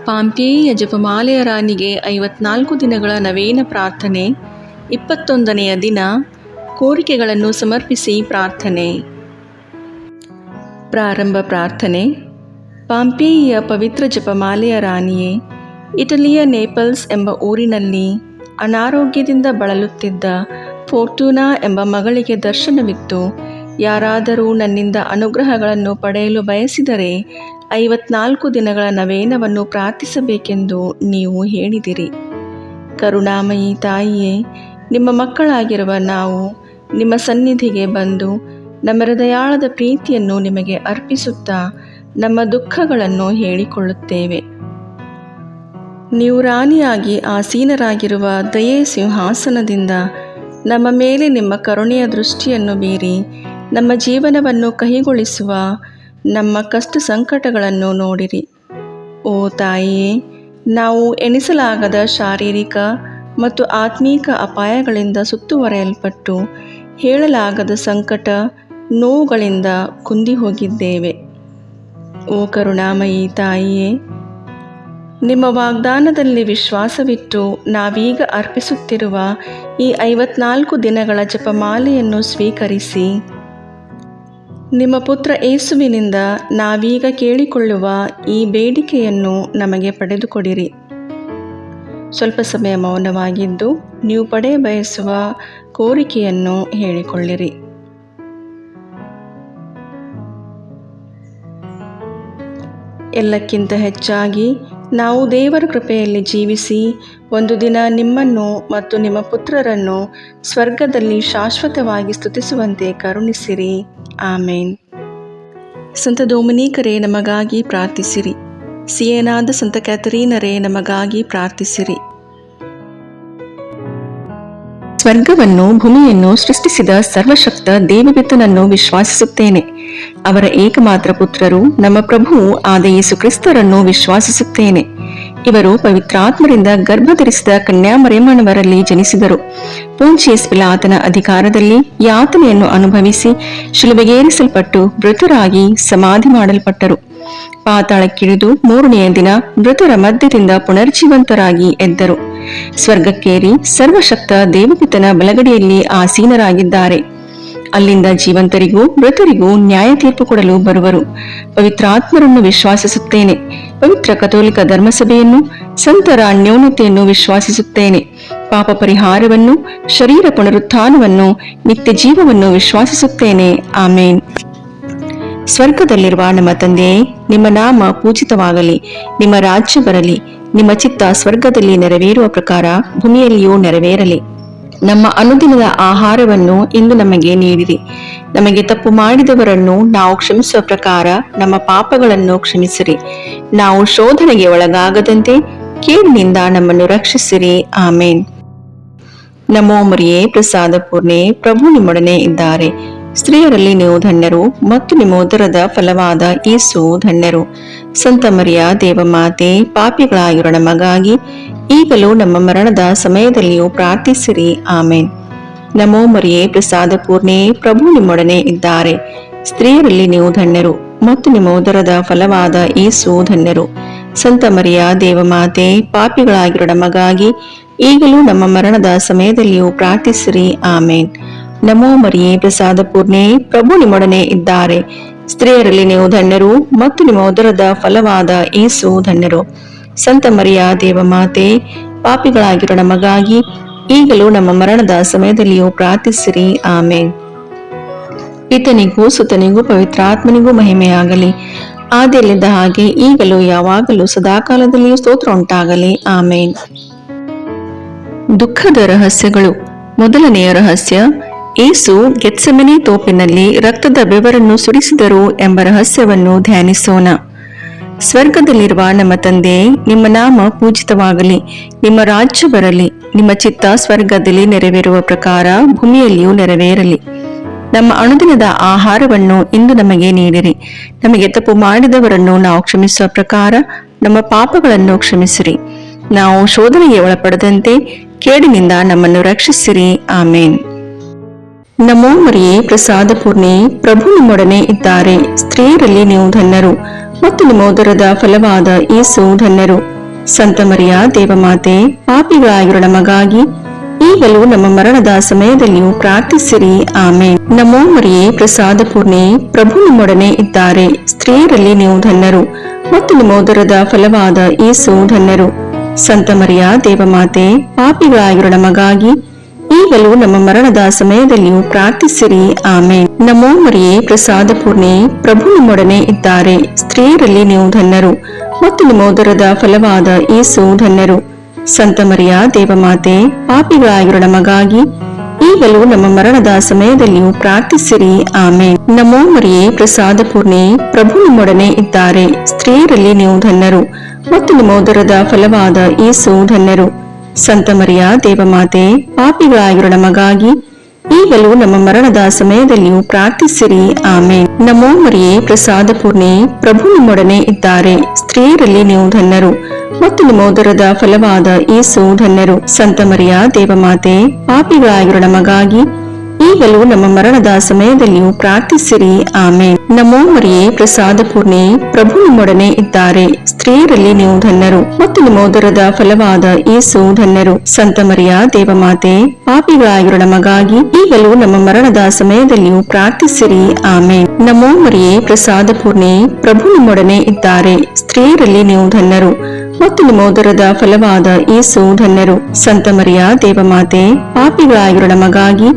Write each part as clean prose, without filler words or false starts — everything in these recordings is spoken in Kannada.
ಪಾಂಪೇಯ ಜಪಮಾಲೆಯ ರಾಣಿಗೆ 54 ದಿನಗಳ ನವೇನ ಪ್ರಾರ್ಥನೆ. 21ನೆಯ ದಿನ ಕೋರಿಕೆಗಳನ್ನು ಸಮರ್ಪಿಸಿ ಪ್ರಾರ್ಥನೆ. ಪ್ರಾರಂಭ ಪ್ರಾರ್ಥನೆ. ಪಾಂಪೇಯಿಯ ಪವಿತ್ರ ಜಪಮಾಲೆಯ ರಾಣಿಯೇ, ಇಟಲಿಯ ನೇಪಲ್ಸ್ ಎಂಬ ಊರಿನಲ್ಲಿ ಅನಾರೋಗ್ಯದಿಂದ ಬಳಲುತ್ತಿದ್ದ ಫೋರ್ಟೂನಾ ಎಂಬ ಮಗಳಿಗೆ ದರ್ಶನವಿತ್ತು. ಯಾರಾದರೂ ನನ್ನಿಂದ ಅನುಗ್ರಹಗಳನ್ನು ಪಡೆಯಲು ಬಯಸಿದರೆ 54 ದಿನಗಳ ನವೇನವನ್ನು ಪ್ರಾರ್ಥಿಸಬೇಕೆಂದು ನೀವು ಹೇಳಿದಿರಿ. ಕರುಣಾಮಯಿ ತಾಯಿಯೇ, ನಿಮ್ಮ ಮಕ್ಕಳಾಗಿರುವ ನಾವು ನಿಮ್ಮ ಸನ್ನಿಧಿಗೆ ಬಂದು ನಮ್ಮ ಹೃದಯಾಳದ ಪ್ರೀತಿಯನ್ನು ನಿಮಗೆ ಅರ್ಪಿಸುತ್ತಾ ನಮ್ಮ ದುಃಖಗಳನ್ನು ಹೇಳಿಕೊಳ್ಳುತ್ತೇವೆ. ನೀವು ರಾಣಿಯಾಗಿ ಆಸೀನರಾಗಿರುವ ದಯೆ ಸಿಂಹಾಸನದಿಂದ ನಮ್ಮ ಮೇಲೆ ನಿಮ್ಮ ಕರುಣೆಯ ದೃಷ್ಟಿಯನ್ನು ಬೀರಿ ನಮ್ಮ ಜೀವನವನ್ನು ಕಹಿಗೊಳಿಸುವ ನಮ್ಮ ಕಷ್ಟ ಸಂಕಟಗಳನ್ನು ನೋಡಿರಿ. ಓ ತಾಯಿಯೇ, ನಾವು ಎಣಿಸಲಾಗದ ಶಾರೀರಿಕ ಮತ್ತು ಆತ್ಮೀಕ ಅಪಾಯಗಳಿಂದ ಸುತ್ತುವರೆಯಲ್ಪಟ್ಟು ಹೇಳಲಾಗದ ಸಂಕಟ ನೋವುಗಳಿಂದ ಕುಂದಿ ಹೋಗಿದ್ದೇವೆ. ಓ ಕರುಣಾಮಯಿ ತಾಯಿಯೇ, ನಿಮ್ಮ ವಾಗ್ದಾನದಲ್ಲಿ ವಿಶ್ವಾಸವಿಟ್ಟು ನಾವೀಗ ಅರ್ಪಿಸುತ್ತಿರುವ ಈ 54 ದಿನಗಳ ಜಪಮಾಲೆಯನ್ನು ಸ್ವೀಕರಿಸಿ ನಿಮ್ಮ ಪುತ್ರ ಯೇಸುವಿನಿಂದ ನಾವೀಗ ಕೇಳಿಕೊಳ್ಳುವ ಈ ಬೇಡಿಕೆಯನ್ನು ನಮಗೆ ಪಡೆದುಕೊಡಿರಿ. ಸ್ವಲ್ಪ ಸಮಯ ಮೌನವಾಗಿದ್ದು ನೀವು ಬಯಸುವ ಕೋರಿಕೆಯನ್ನು ಹೇಳಿಕೊಳ್ಳಿರಿ. ಎಲ್ಲಕ್ಕಿಂತ ಹೆಚ್ಚಾಗಿ ನಾವು ದೇವರ ಕೃಪೆಯಲ್ಲಿ ಜೀವಿಸಿ ಒಂದು ದಿನ ನಿಮ್ಮನ್ನು ಮತ್ತು ನಿಮ್ಮ ಪುತ್ರರನ್ನು ಸ್ವರ್ಗದಲ್ಲಿ ಶಾಶ್ವತವಾಗಿ ಸ್ತುತಿಸುವಂತೆ ಕರುಣಿಸಿರಿ. ಆಮೇನ್. ಸಂತ ಡೊಮಿನಿಕರೇ, ನಮಗಾಗಿ ಪ್ರಾರ್ಥಿಸಿರಿ. ಸಿಯೇನಾದ ಸಂತ ಕ್ಯಾಥರೀನರೇ, ನಮಗಾಗಿ ಪ್ರಾರ್ಥಿಸಿರಿ. ಸ್ವರ್ಗವನ್ನು ಭೂಮಿಯನ್ನು ಸೃಷ್ಟಿಸಿದ ಸರ್ವಶಕ್ತ ದೇವಪಿತನನ್ನು ವಿಶ್ವಾಸಿಸುತ್ತೇನೆ. ಅವರ ಏಕಮಾತ್ರ ಪುತ್ರರು ನಮ್ಮ ಪ್ರಭುವು ಆದ ಯೇಸು ಕ್ರಿಸ್ತರನ್ನು ವಿಶ್ವಾಸಿಸುತ್ತೇನೆ. ಇವರು ಪವಿತ್ರಾತ್ಮರಿಂದ ಗರ್ಭಧರಿಸಿದ ಕನ್ಯಾಮರಿಯಮ್ಮನವರಲ್ಲಿ ಜನಿಸಿದರು. ಪೊಂಚಿಯಸ್ ಪಿಲಾತನ ಅಧಿಕಾರದಲ್ಲಿ ಯಾತನೆಯನ್ನು ಅನುಭವಿಸಿ ಶಿಲುಬೆಗೇರಿಸಲ್ಪಟ್ಟು ಮೃತರಾಗಿ ಸಮಾಧಿ ಮಾಡಲ್ಪಟ್ಟರು. ಪಾತಾಳಕ್ಕಿಳಿದು 3ನೆಯ ದಿನ ಮೃತರ ಮಧ್ಯದಿಂದ ಪುನರ್ಜೀವಂತರಾಗಿ ಎದ್ದರು. ಸ್ವರ್ಗಕ್ಕೇರಿ ಸರ್ವಶಕ್ತ ದೇವಪಿತನ ಬಲಗಡೆಯಲ್ಲಿ ಆಸೀನರಾಗಿದ್ದಾರೆ. ಅಲ್ಲಿಂದ ಜೀವಂತರಿಗೂ ಮೃತರಿಗೂ ನ್ಯಾಯ ತೀರ್ಪು ಕೊಡಲು ಬರುವರು. ಪವಿತ್ರಾತ್ಮರನ್ನು ವಿಶ್ವಾಸಿಸುತ್ತೇನೆ. ಪವಿತ್ರ ಕಥೋಲಿಕ ಧರ್ಮಸಭೆಯನ್ನು, ಸಂತರ ಅನ್ಯೋನ್ಯತೆಯನ್ನು ವಿಶ್ವಾಸಿಸುತ್ತೇನೆ. ಪಾಪ ಪರಿಹಾರವನ್ನು, ಶರೀರ ಪುನರುತ್ಥಾನವನ್ನು, ನಿತ್ಯ ಜೀವವನ್ನು ವಿಶ್ವಾಸಿಸುತ್ತೇನೆ. ಆಮೇನ್. ಸ್ವರ್ಗದಲ್ಲಿರುವ ನಮ್ಮ ತಂದೆಯೇ, ನಿಮ್ಮ ನಾಮ ಪೂಜಿತವಾಗಲಿ. ನಿಮ್ಮ ರಾಜ್ಯ ಬರಲಿ. ನಿಮ್ಮ ಚಿತ್ತ ಸ್ವರ್ಗದಲ್ಲಿ ನೆರವೇರುವ ಪ್ರಕಾರ ಭೂಮಿಯಲ್ಲಿಯೂ ನೆರವೇರಲಿ. ನಮ್ಮ ಅನುದಿನದ ಆಹಾರವನ್ನು ಇಂದು ನಮಗೆ ನೀಡಿರಿ. ನಮಗೆ ತಪ್ಪು ಮಾಡಿದವರನ್ನು ನಾವು ಕ್ಷಮಿಸುವ ಪ್ರಕಾರ ನಮ್ಮ ಪಾಪಗಳನ್ನು ಕ್ಷಮಿಸಿರಿ. ನಾವು ಶೋಧನೆಗೆ ಒಳಗಾಗದಂತೆ ಕೇಡಿನಿಂದ ನಮ್ಮನ್ನು ರಕ್ಷಿಸಿರಿ. ಆಮೇನ್. ನಮೋ ಮರಿಯೇ, ಪ್ರಸಾದ ಪೂರ್ಣೆ, ಪ್ರಭು ನಿಮ್ಮೊಡನೆ ಇದ್ದಾರೆ. ಸ್ತ್ರೀಯರಲ್ಲಿ ನೀವು ಧನ್ಯರು ಮತ್ತು ನಿಮ್ಮ ಉದರದ ಫಲವಾದ ಯೇಸು ಧನ್ಯರು. ಸಂತ ಮರಿಯ ದೇವಮಾತೆ, ಪಾಪಿಗಳಾಗಿರೋ ನಮಗಾಗಿ ಈಗಲೂ ನಮ್ಮ ಮರಣದ ಸಮಯದಲ್ಲಿಯೂ ಪ್ರಾರ್ಥಿಸಿರಿ. ಆಮೇನ್. ನಮೋ ಮರಿಯೇ, ಪ್ರಸಾದ ಪೂರ್ಣೆ, ಪ್ರಭು ನಿಮ್ಮೊಡನೆ ಇದ್ದಾರೆ. ಸ್ತ್ರೀಯರಲ್ಲಿ ನೀವು ಧನ್ಯರು ಮತ್ತು ನಿಮ್ಮ ಉದರದ ಫಲವಾದ ಯೇಸು ಧನ್ಯರು. ಸಂತ ಮರಿಯ ದೇವಮಾತೆ, ಪಾಪಿಗಳಾಗಿರೋ ನಮಗಾಗಿ ಈಗಲೂ ನಮ್ಮ ಮರಣದ ಸಮಯದಲ್ಲಿಯೂ ಪ್ರಾರ್ಥಿಸಿರಿ. ಆಮೇನ್. ನಮೋ ಮರಿಯೇ, ಪ್ರಸಾದ ಪೂರ್ಣೆ, ಪ್ರಭು ನಿಮ್ಮೊಡನೆ ಇದ್ದಾರೆ. ಸ್ತ್ರೀಯರಲ್ಲಿ ನೀವು ಧನ್ಯರು ಮತ್ತು ನಿಮ್ಮ ಉದರದ ಫಲವಾದ ಯೇಸು ಧನ್ಯರು. ಸಂತ ಮರಿಯ ದೇವಮಾತೆ, ಪಾಪಿಗಳಾಗಿರೋ ನಮಗಾಗಿ ಈಗಲೂ ನಮ್ಮ ಮರಣದ ಸಮಯದಲ್ಲಿಯೂ ಪ್ರಾರ್ಥಿಸಿರಿ. ಆಮೇನ್. ಪಿತನಿಗೂ ಸುತನಿಗೂ ಪವಿತ್ರಾತ್ಮನಿಗೂ ಮಹಿಮೆಯಾಗಲಿ. ಆದಿಯಲ್ಲಿದ್ದ ಹಾಗೆ ಈಗಲೂ ಯಾವಾಗಲೂ ಸದಾಕಾಲದಲ್ಲಿಯೂ ಸ್ತೋತ್ರ ಉಂಟಾಗಲಿ. ಆಮೇನ್. ದುಃಖದ ರಹಸ್ಯಗಳು. ಮೊದಲನೆಯ ರಹಸ್ಯ, ಯೇಸು ಗೆತ್ಸೆಮನೆ ತೋಪಿನಲ್ಲಿ ರಕ್ತದ ಬೆವರನ್ನು ಸುರಿಸಿದರು ಎಂಬ ರಹಸ್ಯವನ್ನು ಧ್ಯಾನಿಸೋಣ. ಸ್ವರ್ಗದಲ್ಲಿರುವ ನಮ್ಮ ತಂದೆ, ನಿಮ್ಮ ನಾಮ ಪೂಜಿತವಾಗಲಿ. ನಿಮ್ಮ ರಾಜ್ಯ ಬರಲಿ. ನಿಮ್ಮ ಚಿತ್ತ ಸ್ವರ್ಗದಲ್ಲಿ ನೆರವೇರುವ ಪ್ರಕಾರ ಭೂಮಿಯಲ್ಲಿಯೂ ನೆರವೇರಲಿ. ನಮ್ಮ ಅನುದಿನದ ಆಹಾರವನ್ನು ಇಂದು ನಮಗೆ ನೀಡಿರಿ. ನಮಗೆ ತಪ್ಪು ಮಾಡಿದವರನ್ನು ನಾವು ಕ್ಷಮಿಸುವ ಪ್ರಕಾರ ನಮ್ಮ ಪಾಪಗಳನ್ನು ಕ್ಷಮಿಸಿರಿ. ನಾವು ಶೋಧನೆಗೆ ಒಳಪಡದಂತೆ ಕೇಡಿನಿಂದ ನಮ್ಮನ್ನು ರಕ್ಷಿಸಿರಿ. ಆಮೇನ್. ನಮೋ ಮರಿಯೇ, ಪ್ರಸಾದ ಪೂರ್ಣೆ, ಪ್ರಭು ನಿಮ್ಮೊಡನೆ ಇದ್ದಾರೆ. ಸ್ತ್ರೀಯರಲ್ಲಿ ನೀವು ಧನ್ಯರು ಮತ್ತು ನಿಮ್ಮ ಉದರದ ಫಲವಾದ ಯೇಸು ಧನ್ಯರು. ಸಂತ ಮರಿಯ ದೇವಮಾತೆ, ಪಾಪಿಗಳಾಗಿರೋ ನಮಗಾಗಿ ಈಗಲೂ ನಮ್ಮ ಮರಣದ ಸಮಯದಲ್ಲಿಯೂ ಪ್ರಾರ್ಥಿಸಿರಿ. ಆಮೇನ್. ನಮೋ ಮರಿಯೇ, ಪ್ರಸಾದ ಪೂರ್ಣೆ, ಪ್ರಭು ನಿಮ್ಮೊಡನೆ ಇದ್ದಾರೆ. ಸ್ತ್ರೀಯರಲ್ಲಿ ನೀವು ಧನ್ಯರು ಮತ್ತು ನಿಮ್ಮ ಉದರದ ಫಲವಾದ ಯೇಸು ಧನ್ಯರು. ಸಂತ ಮರಿಯ ದೇವಮಾತೆ, ಪಾಪಿಗಳಾಗಿರೋ ನಮಗಾಗಿ ಈಗಲೂ ನಮ್ಮ ಮರಣದ ಸಮಯದಲ್ಲಿಯೂ ಪ್ರಾರ್ಥಿಸಿರಿ. ಆಮೇನ್. ನಮೋ ಮರಿಯೇ, ಪ್ರಸಾದ ಪೂರ್ಣೆ, ಪ್ರಭು ನಿಮ್ಮೊಡನೆ ಇದ್ದಾರೆ. ಸ್ತ್ರೀಯರಲ್ಲಿ ನೀವು ಧನ್ಯರು ಮತ್ತು ನಿಮ್ಮ ಉದರದ ಫಲವಾದ ಯೇಸು ಧನ್ಯರು. ಸಂತ ಮರಿಯ ದೇವಮಾತೆ, ಪಾಪಿಗಳಾಗಿರೋ ನಮಗಾಗಿ ಈಗಲೂ ನಮ್ಮ ಮರಣದ ಸಮಯದಲ್ಲಿಯೂ ಪ್ರಾರ್ಥಿಸಿರಿ. ಆಮೇನ್. ನಮೋ ಮರಿಯೇ, ಪ್ರಸಾದ ಪೂರ್ಣೆ, ಪ್ರಭು ನಿಮ್ಮೊಡನೆ ಇದ್ದಾರೆ. ಸ್ತ್ರೀಯರಲ್ಲಿ ನೀವು ಧನ್ಯರು ಮತ್ತು ನಿಮ್ಮ ಉದರದ ಫಲವಾದ ಯೇಸು ಧನ್ಯರು. ಸಂತ ಮರಿಯ ದೇವಮಾತೆ, ಪಾಪಿಗಳಾಗಿರೋ ನಮಗಾಗಿ ಈಗಲೂ ನಮ್ಮ ಮರಣದ ಸಮಯದಲ್ಲಿಯೂ ಪ್ರಾರ್ಥಿಸಿರಿ. ಆಮೇನ್. ನಮೋ ಮರಿಯೇ, ಪ್ರಸಾದ ಪೂರ್ಣೆ, ಪ್ರಭು ನಿಮ್ಮೊಡನೆ ಇದ್ದಾರೆ. ಸ್ತ್ರೀಯರಲ್ಲಿ ನೀವು ಧನ್ಯರು ಮತ್ತು ನಿಮ್ಮ ಉದರದ ಫಲವಾದ ಯೇಸು ಧನ್ಯರು. ಸಂತ ಮರಿಯ ದೇವಮಾತೆ, ಪಾಪಿಗಳಾಗಿರೋ ನಮಗಾಗಿ ಈಗಲೂ ನಮ್ಮ ಮರಣದ ಸಮಯದಲ್ಲಿಯೂ ಪ್ರಾರ್ಥಿಸಿರಿ. ಆಮೇನ್. ನಮೋ ಮರಿಯೇ, ಪ್ರಸಾದ ಪೂರ್ಣೆ, ಪ್ರಭು ನಿಮ್ಮೊಡನೆ ಇದ್ದಾರೆ. ಸ್ತ್ರೀಯರಲ್ಲಿ ನೀವು ಧನ್ಯರು ಮತ್ತು ನಿಮ್ಮ ಉದರದ ಫಲವಾದ ಯೇಸು ಧನ್ಯರು. ಸಂತ ಮರಿಯ ದೇವಮಾತೆ, ಪಾಪಿಗಳಾಗಿರೋ ನಮಗಾಗಿ ಈಗಲೂ ನಮ್ಮ ಮರಣದ ಸಮಯದಲ್ಲಿಯೂ ಪ್ರಾರ್ಥಿಸಿರಿ. ಆಮೇನ್. ನಮೋ ಮರಿಯೇ, ಪ್ರಸಾದ ಪೂರ್ಣೆ, ಪ್ರಭು ನಿಮ್ಮೊಡನೆ ಇದ್ದಾರೆ. ಸ್ತ್ರೀಯರಲ್ಲಿ ನೀವು ಧನ್ಯರು ಮತ್ತು ನಿಮ್ಮ ಉದರದ ಫಲವಾದ ಯೇಸು ಧನ್ಯರು. ಸಂತ ಮರಿಯ ದೇವಮಾತೆ, ಪಾಪಿಗಳಾಗಿರೋ ನಮಗಾಗಿ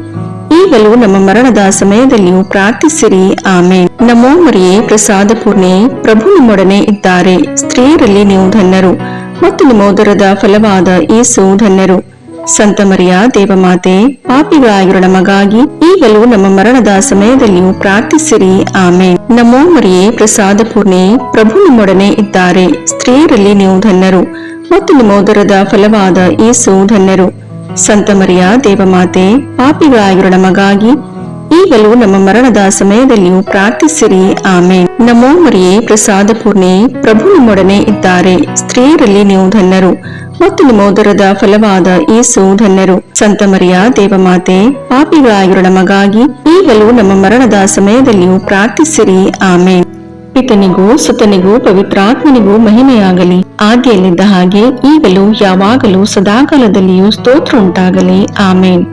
ಈಗಲೂ ನಮ್ಮ ಮರಣದ ಸಮಯದಲ್ಲಿಯೂ ಪ್ರಾರ್ಥಿಸಿರಿ. ಆಮೇನ್. ನಮೋ ಮರಿಯೇ, ಪ್ರಸಾದ ಪೂರ್ಣೆ, ಪ್ರಭು ನಿಮ್ಮೊಡನೆ ಇದ್ದಾರೆ. ಸ್ತ್ರೀಯರಲ್ಲಿ ನೀವು ಧನ್ಯರು ಮತ್ತು ನಿಮ್ಮ ಉದರದ ಫಲವಾದ ಯೇಸು ಧನ್ಯರು. ಸಂತ ಮರಿಯ ದೇವಮಾತೆ, ಪಾಪಿಗಳಾಗಿರೋ ನಮಗಾಗಿ ಈಗಲೂ ನಮ್ಮ ಮರಣದ ಸಮಯದಲ್ಲಿಯೂ ಪ್ರಾರ್ಥಿಸಿರಿ. ಆಮೇನ್. ನಮೋ ಮರಿಯೇ, ಪ್ರಸಾದ ಪೂರ್ಣೆ, ಪ್ರಭು ನಿಮ್ಮೊಡನೆ ಇದ್ದಾರೆ. ಸ್ತ್ರೀಯರಲ್ಲಿ ನೀವು ಧನ್ಯರು ಮತ್ತು ನಿಮ್ಮ ಉದರದ ಫಲವಾದ ಯೇಸು ಧನ್ಯರು. ಸಂತ ಮರಿಯ ದೇವಮಾತೆ, ಪಾಪಿಗಳಾಗಿರೋ ನಮಗಾಗಿ ಈಗಲೂ ನಮ್ಮ ಮರಣದ ಸಮಯದಲ್ಲಿಯೂ ಪ್ರಾರ್ಥಿಸಿರಿ. ಆಮೇನ್. ನಮೋ ಮರಿಯೇ, ಪ್ರಸಾದ ಪೂರ್ಣೆ, ಪ್ರಭು ನಿಮ್ಮೊಡನೆ ಇದ್ದಾರೆ. ಸ್ತ್ರೀಯರಲ್ಲಿ ನೀವು ಧನ್ಯರು ಮತ್ತು ನಿಮ್ಮ ಉದರದ ಫಲವಾದ ಯೇಸು ಧನ್ಯರು. ಸಂತ ಮರಿಯ ದೇವಮಾತೆ, ಪಾಪಿಗಳಾಗಿರೋ ನಮಗಾಗಿ ಈಗಲೂ ನಮ್ಮ ಮರಣದ ಸಮಯದಲ್ಲಿಯೂ ಪ್ರಾರ್ಥಿಸಿರಿ. ಆಮೇನ್. ಪಿತನಿಗೂ ಸುತನಿಗೂ ಪವಿತ್ರಾತ್ಮನಿಗೂ ಮಹಿಮೆಯಾಗಲಿ, ಆದಿಯಲ್ಲಿದ್ದ ಹಾಗೆ ಈಗಲೂ ಯಾವಾಗಲೂ ಸದಾಕಾಲದಲ್ಲಿಯೂ ಸ್ತೋತ್ರ ಉಂಟಾಗಲಿ. ಆಮೇನ್.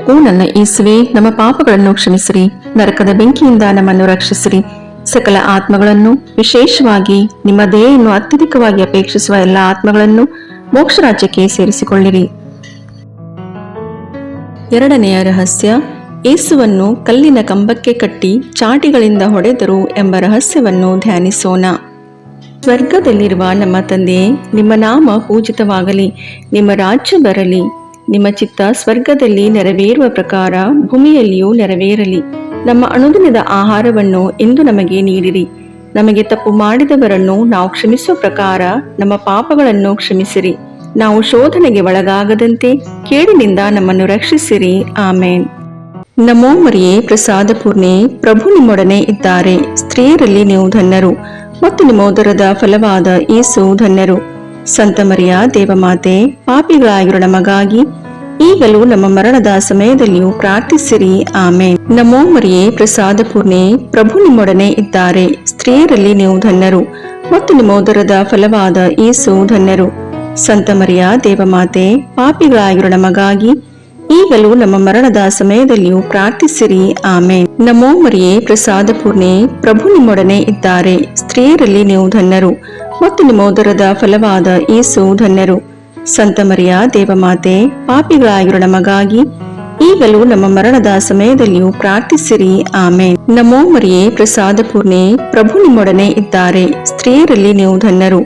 ಓ ನನ್ನ ಯೇಸುವೇ, ನಮ್ಮ ಪಾಪಗಳನ್ನು ಕ್ಷಮಿಸಿರಿ, ನರಕದ ಬೆಂಕಿಯಿಂದ ನಮ್ಮನ್ನು ರಕ್ಷಿಸಿರಿ, ಸಕಲ ಆತ್ಮಗಳನ್ನು, ವಿಶೇಷವಾಗಿ ನಿಮ್ಮ ದಯೆಯನ್ನು ಅತ್ಯಧಿಕವಾಗಿ ಅಪೇಕ್ಷಿಸುವ ಎಲ್ಲ ಆತ್ಮಗಳನ್ನು ಮೋಕ್ಷ ರಾಜ್ಯಕ್ಕೆ ಸೇರಿಸಿಕೊಳ್ಳಿರಿ. ಎರಡನೆಯ ರಹಸ್ಯ, ಯೇಸುವನ್ನು ಕಲ್ಲಿನ ಕಂಬಕ್ಕೆ ಕಟ್ಟಿ ಚಾಟಿಗಳಿಂದ ಹೊಡೆದರು ಎಂಬ ರಹಸ್ಯವನ್ನು ಧ್ಯಾನಿಸೋಣ. ಸ್ವರ್ಗದಲ್ಲಿರುವ ನಮ್ಮ ತಂದೆಯೇ, ನಿಮ್ಮ ನಾಮ ಪೂಜಿತವಾಗಲಿ, ನಿಮ್ಮ ರಾಜ್ಯ ಬರಲಿ, ನಿಮ್ಮ ಚಿತ್ತ ಸ್ವರ್ಗದಲ್ಲಿ ನೆರವೇರುವ ಪ್ರಕಾರ ಭೂಮಿಯಲ್ಲಿಯೂ ನೆರವೇರಲಿ. ನಮ್ಮ ಅನುದಿನದ ಆಹಾರವನ್ನು ಇಂದು ನಮಗೆ ನೀಡಿರಿ. ನಮಗೆ ತಪ್ಪು ಮಾಡಿದವರನ್ನು ನಾವು ಕ್ಷಮಿಸುವ ಪ್ರಕಾರ ನಮ್ಮ ಪಾಪಗಳನ್ನು ಕ್ಷಮಿಸಿರಿ. ನಾವು ಶೋಧನೆಗೆ ಒಳಗಾಗದಂತೆ ಕೇಡಿನಿಂದ ನಮ್ಮನ್ನು ರಕ್ಷಿಸಿರಿ. ಆಮೇನ್. ನಮೋ ಮರಿಯೇ, ಪ್ರಸಾದ ಪೂರ್ಣೆ, ಪ್ರಭು ನಿಮ್ಮೊಡನೆ ಇದ್ದಾರೆ. ಸ್ತ್ರೀಯರಲ್ಲಿ ನೀವು ಧನ್ಯರು ಮತ್ತು ನಿಮ್ಮ ಉದರದ ಫಲವಾದ ಯೇಸು ಧನ್ಯರು. ಸಂತ ಮರಿಯ ದೇವಮಾತೆ, ಪಾಪಿಗಳಾಗಿರೋ ನಮಗಾಗಿ ಈಗಲೂ ನಮ್ಮ ಮರಣದ ಸಮಯದಲ್ಲಿಯೂ ಪ್ರಾರ್ಥಿಸಿರಿ. ಆಮೇನ್. ನಮೋ ಮರಿಯೇ, ಪ್ರಸಾದ ಪೂರ್ಣೆ, ಪ್ರಭು ನಿಮ್ಮೊಡನೆ ಇದ್ದಾರೆ. ಸ್ತ್ರೀಯರಲ್ಲಿ ನೀವು ಧನ್ಯರು ಮತ್ತು ನಿಮ್ಮ ಉದರದ ಫಲವಾದ ಯೇಸು ಧನ್ಯರು. ಸಂತ ಮರಿಯ ದೇವಮಾತೆ, ಪಾಪಿಗಳಾಗಿರೋ ನಮಗಾಗಿ ಈಗಲೂ ನಮ್ಮ ಮರಣದ ಸಮಯದಲ್ಲಿಯೂ ಪ್ರಾರ್ಥಿಸಿರಿ. ಆಮೇನ್. ನಮೋ ಮರಿಯೇ, ಪ್ರಸಾದ ಪೂರ್ಣೆ, ಪ್ರಭು ನಿಮ್ಮೊಡನೆ ಇದ್ದಾರೆ. ಸ್ತ್ರೀಯರಲ್ಲಿ ನೀವು ಧನ್ಯರು ಮತ್ತು ನಿಮ್ಮ ಉದರದ ಫಲವಾದ ಯೇಸು ಧನ್ಯರು. ಸಂತ ಮರಿಯ ದೇವಮಾತೆ, ಪಾಪಿಗಳಾಗಿರೋ ನಮಗಾಗಿ ಈಗಲೂ ನಮ್ಮ ಮರಣದ ಸಮಯದಲ್ಲಿಯೂ ಪ್ರಾರ್ಥಿಸಿರಿ. ಆಮೇನ್. ನಮೋ ಮರಿಯೇ, ಪ್ರಸಾದ ಪೂರ್ಣೆ, ಪ್ರಭು ನಿಮ್ಮೊಡನೆ ಇದ್ದಾರೆ. ಸ್ತ್ರೀಯರಲ್ಲಿ ನೀವು ಧನ್ಯರು